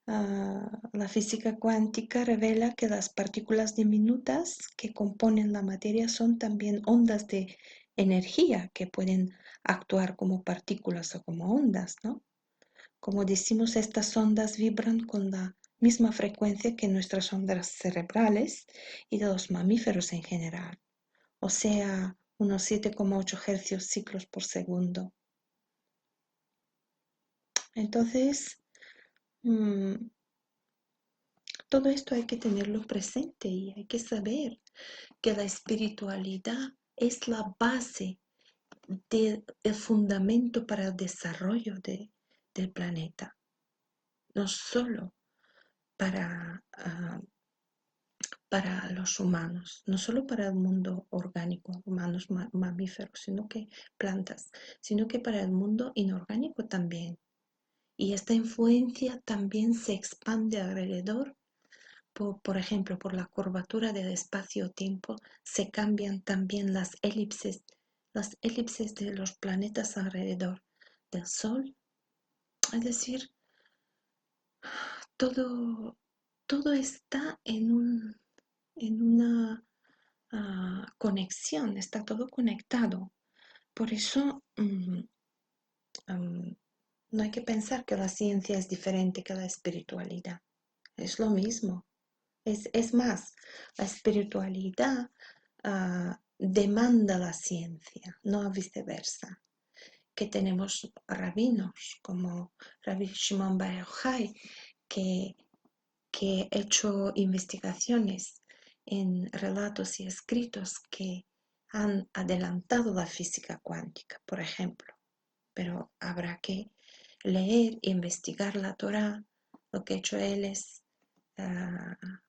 [SPEAKER 1] la física cuántica revela que las partículas diminutas que componen la materia son también ondas de energía que pueden actuar como partículas o como ondas, ¿no? Como decimos, estas ondas vibran con la misma frecuencia que nuestras ondas cerebrales y de los mamíferos en general, o sea, unos 7,8 hercios ciclos por segundo. Entonces, todo esto hay que tenerlo presente y hay que saber que la espiritualidad es la base el fundamento para el desarrollo del planeta, no solo para los humanos, no solo para el mundo orgánico, humanos, mamíferos, sino que plantas, sino que para el mundo inorgánico también. Y esta influencia también se expande alrededor. Por ejemplo, por la curvatura del espacio-tiempo se cambian también las elipses de los planetas alrededor del Sol. Es decir, todo, todo está en una conexión, está todo conectado. Por eso no hay que pensar que la ciencia es diferente que la espiritualidad. Es lo mismo. Es más, la espiritualidad demanda la ciencia, no viceversa. Que tenemos rabinos como Rabbi Shimon Bar Yochai, que ha hecho investigaciones en relatos y escritos que han adelantado la física cuántica, por ejemplo. Pero habrá que leer e investigar la Torá. Lo que ha hecho él es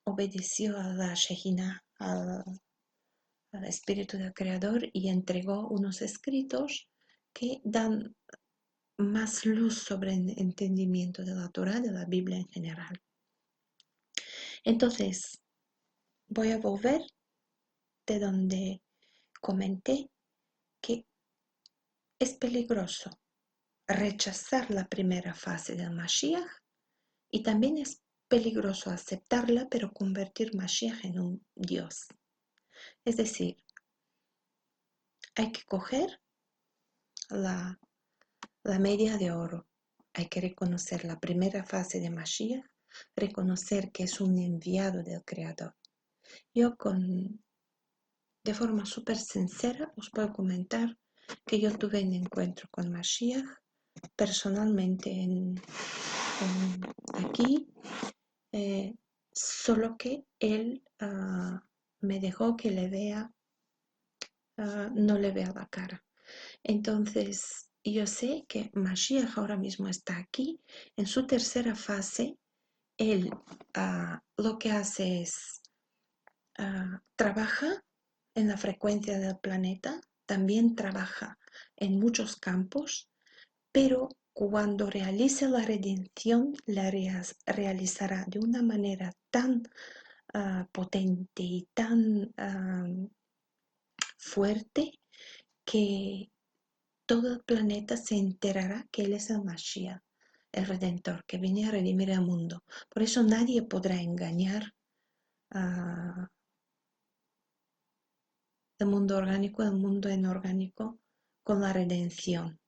[SPEAKER 1] obedeció a la Shejina, al espíritu del creador y entregó unos escritos que dan más luz sobre el entendimiento de la Torá, de la Biblia en general. Entonces, voy a volver de donde comenté que es peligroso rechazar la primera fase del Mashiach y también es peligroso aceptarla pero convertir Mashiach en un Dios. Es decir, hay que coger la media de oro. Hay que reconocer la primera fase de Mashiach, reconocer que es un enviado del Creador. Yo de forma súper sincera os puedo comentar que yo tuve un encuentro con Mashiach personalmente aquí, solo que él me dejó que le vea, no le vea la cara. Entonces, yo sé que Mashiach ahora mismo está aquí en su tercera fase. Él lo que hace es trabaja en la frecuencia del planeta, también trabaja en muchos campos, pero cuando realice la redención, la realizará de una manera tan potente y tan fuerte que todo el planeta se enterará que Él es el Mashiach, el Redentor, que viene a redimir el mundo. Por eso nadie podrá engañar el mundo orgánico, el mundo inorgánico, con la redención.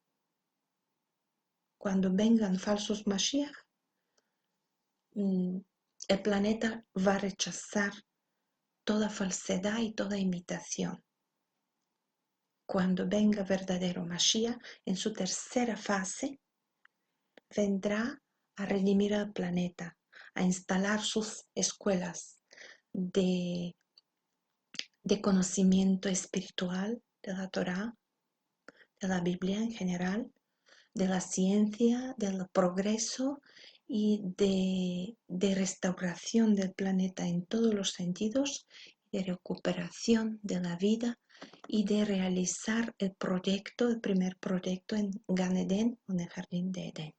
[SPEAKER 1] Cuando vengan falsos Mashiach, el planeta va a rechazar toda falsedad y toda imitación. Cuando venga verdadero Mashiach, en su tercera fase, vendrá a redimir al planeta, a instalar sus escuelas de de conocimiento espiritual de la Torá, de la Biblia en general, de la ciencia, del progreso y de restauración del planeta en todos los sentidos, de recuperación de la vida y de realizar el proyecto, el primer proyecto en Gan Eden, en el jardín de Edén.